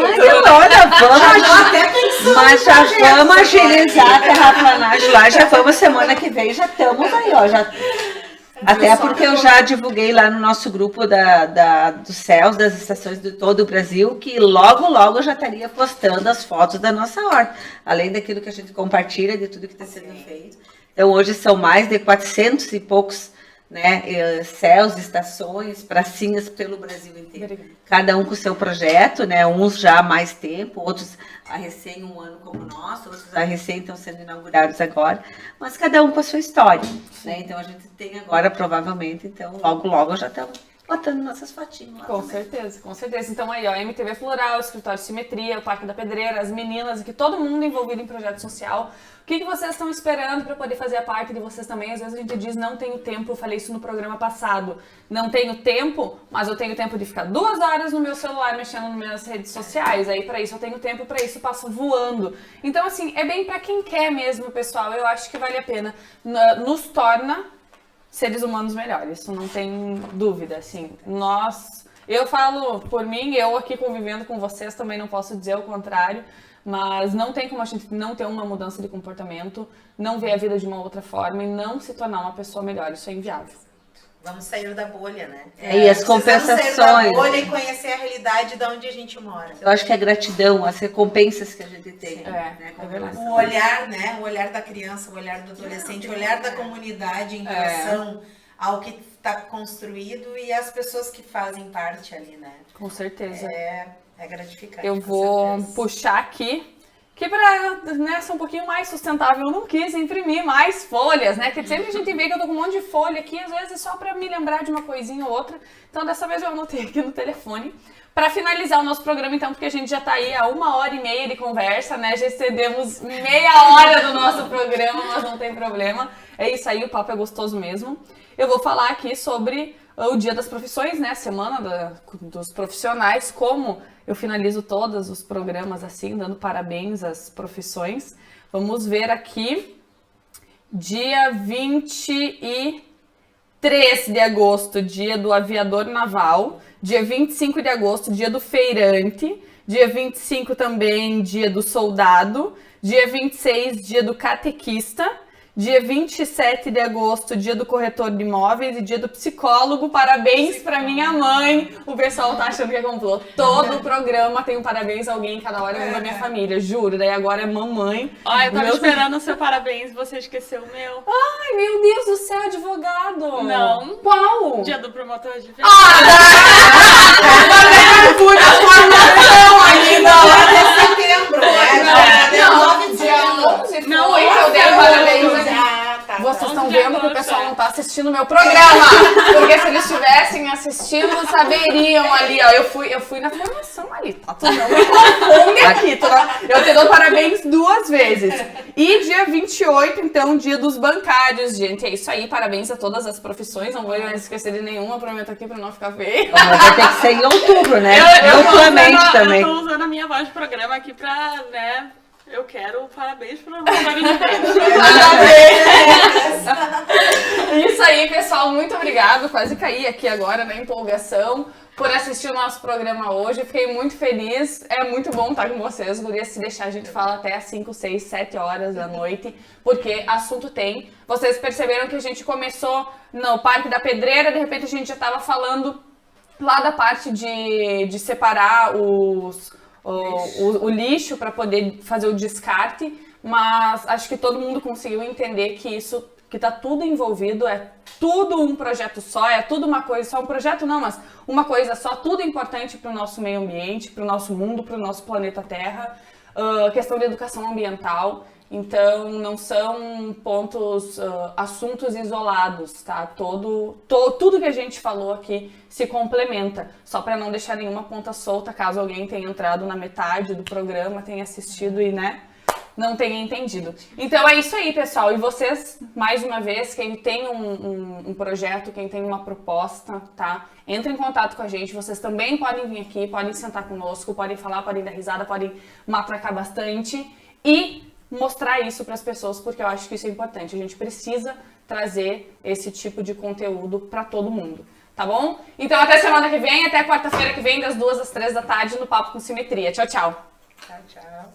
S2: Mas já vamos agilizar a terraplanagem lá, já vamos semana que vem, já estamos aí, ó, já... Até porque eu já divulguei lá no nosso grupo dos céus, das estações de todo o Brasil, que logo eu já estaria postando as fotos da nossa horta, além daquilo que a gente compartilha, de tudo que está sendo feito. Então hoje são mais de 400 e poucos, né, céus, estações, pracinhas pelo Brasil inteiro. Cada um com o seu projeto, né, uns já há mais tempo, outros há recém um ano como nós, outros há recém estão sendo inaugurados agora, mas cada um com a sua história, né, então a gente tem agora provavelmente, então logo já estamos botando nossas fotinhas lá.
S1: Com certeza, com certeza. Então aí, ó, MTV Floral, Escritório Simetria, o Parque da Pedreira, as meninas aqui, todo mundo envolvido em projeto social. O que vocês estão esperando para poder fazer a parte de vocês também? Às vezes a gente diz, não tenho tempo, eu falei isso no programa passado. Não tenho tempo, mas eu tenho tempo de ficar 2 horas no meu celular mexendo nas minhas redes sociais. Aí para isso eu tenho tempo, para isso eu passo voando. Então assim, é bem para quem quer mesmo, pessoal. Eu acho que vale a pena. Nos torna seres humanos melhores, isso não tem dúvida, assim. Eu falo por mim, eu aqui convivendo com vocês também não posso dizer o contrário, mas não tem como a gente não ter uma mudança de comportamento, não ver a vida de uma outra forma e não se tornar uma pessoa melhor, isso é inviável.
S4: Vamos sair da bolha, né?
S2: E as compensações.
S4: Sair da bolha e conhecer a realidade de onde a gente mora.
S2: Eu acho que é gratidão, as recompensas que a gente tem. Né,
S1: é verdade.
S4: O olhar, né? O olhar da criança, o olhar do adolescente, o olhar da comunidade em relação ao que está construído e as pessoas que fazem parte ali, né?
S1: Com certeza.
S4: É gratificante.
S1: Eu vou puxar aqui, que para ser um pouquinho mais sustentável, eu não quis imprimir mais folhas, né? Que sempre a gente vê que eu tô com um monte de folha aqui, às vezes é só para me lembrar de uma coisinha ou outra. Então dessa vez eu anotei aqui no telefone. Para finalizar o nosso programa, então, porque a gente já tá aí há 1h30 de conversa, né? Já excedemos meia hora do nosso programa, mas não tem problema. É isso aí, o papo é gostoso mesmo. Eu vou falar aqui sobre o Dia das Profissões, né? A Semana dos Profissionais, como eu finalizo todos os programas assim, dando parabéns às profissões. Vamos ver aqui, dia 23 de agosto, dia do aviador naval. Dia 25 de agosto, dia do feirante. Dia 25 também, dia do soldado. Dia 26, dia do catequista. Dia 27 de agosto, dia do corretor de imóveis e dia do psicólogo. Parabéns pra minha mãe. O pessoal tá achando que é complô. Todo o programa tem um parabéns a alguém, cada hora é um da minha família, juro. Daí agora é mamãe.
S3: Ó, eu tava esperando o seu parabéns, você esqueceu o meu.
S1: Ai, meu Deus do céu, advogado.
S3: Não.
S1: Qual?
S3: Dia do promotor de vendas.
S1: Por a formação ainda. Não, eu dei parabéns. Vocês estão vendo que o pessoal não tá assistindo o meu programa. Porque se eles estivessem assistindo, saberiam ali, ó. Eu fui na formação ali, tá? Tu não me confunde aqui. Eu te dou parabéns 2 vezes. E dia 28, então, dia dos bancários, gente. É isso aí, parabéns a todas as profissões. Não vou esquecer de nenhuma, prometo aqui pra não ficar feio.
S2: Vai ter que ser em outubro, né?
S3: Eu também. Eu tô usando a minha voz de programa aqui pra, né... Eu quero parabéns para o Parabéns.
S1: Isso aí, pessoal. Muito obrigado. Quase caí aqui agora na empolgação por assistir o nosso programa hoje. Fiquei muito feliz. É muito bom estar com vocês. Gurias, se deixar, a gente fala até às 5, 6, 7 horas da noite, porque assunto tem. Vocês perceberam que a gente começou no Parque da Pedreira, de repente a gente já estava falando lá da parte de separar o lixo para poder fazer o descarte, mas acho que todo mundo conseguiu entender que isso, que tá tudo envolvido, é tudo um projeto só, é tudo uma coisa só, um projeto não, mas uma coisa só, tudo importante para o nosso meio ambiente, para o nosso mundo, para o nosso planeta Terra, questão de educação ambiental. Então, não são pontos, assuntos isolados, tá? Tudo que a gente falou aqui se complementa, só para não deixar nenhuma ponta solta, caso alguém tenha entrado na metade do programa, tenha assistido e, né, não tenha entendido. Então, é isso aí, pessoal. E vocês, mais uma vez, quem tem um projeto, quem tem uma proposta, tá? Entre em contato com a gente. Vocês também podem vir aqui, podem sentar conosco, podem falar, podem dar risada, podem matracar bastante e mostrar isso para as pessoas, porque eu acho que isso é importante. A gente precisa trazer esse tipo de conteúdo para todo mundo, tá bom? Então até semana que vem, até quarta-feira que vem, das 2 às 3 da tarde, no Papo com Simetria. Tchau, tchau.
S4: Tchau, tchau.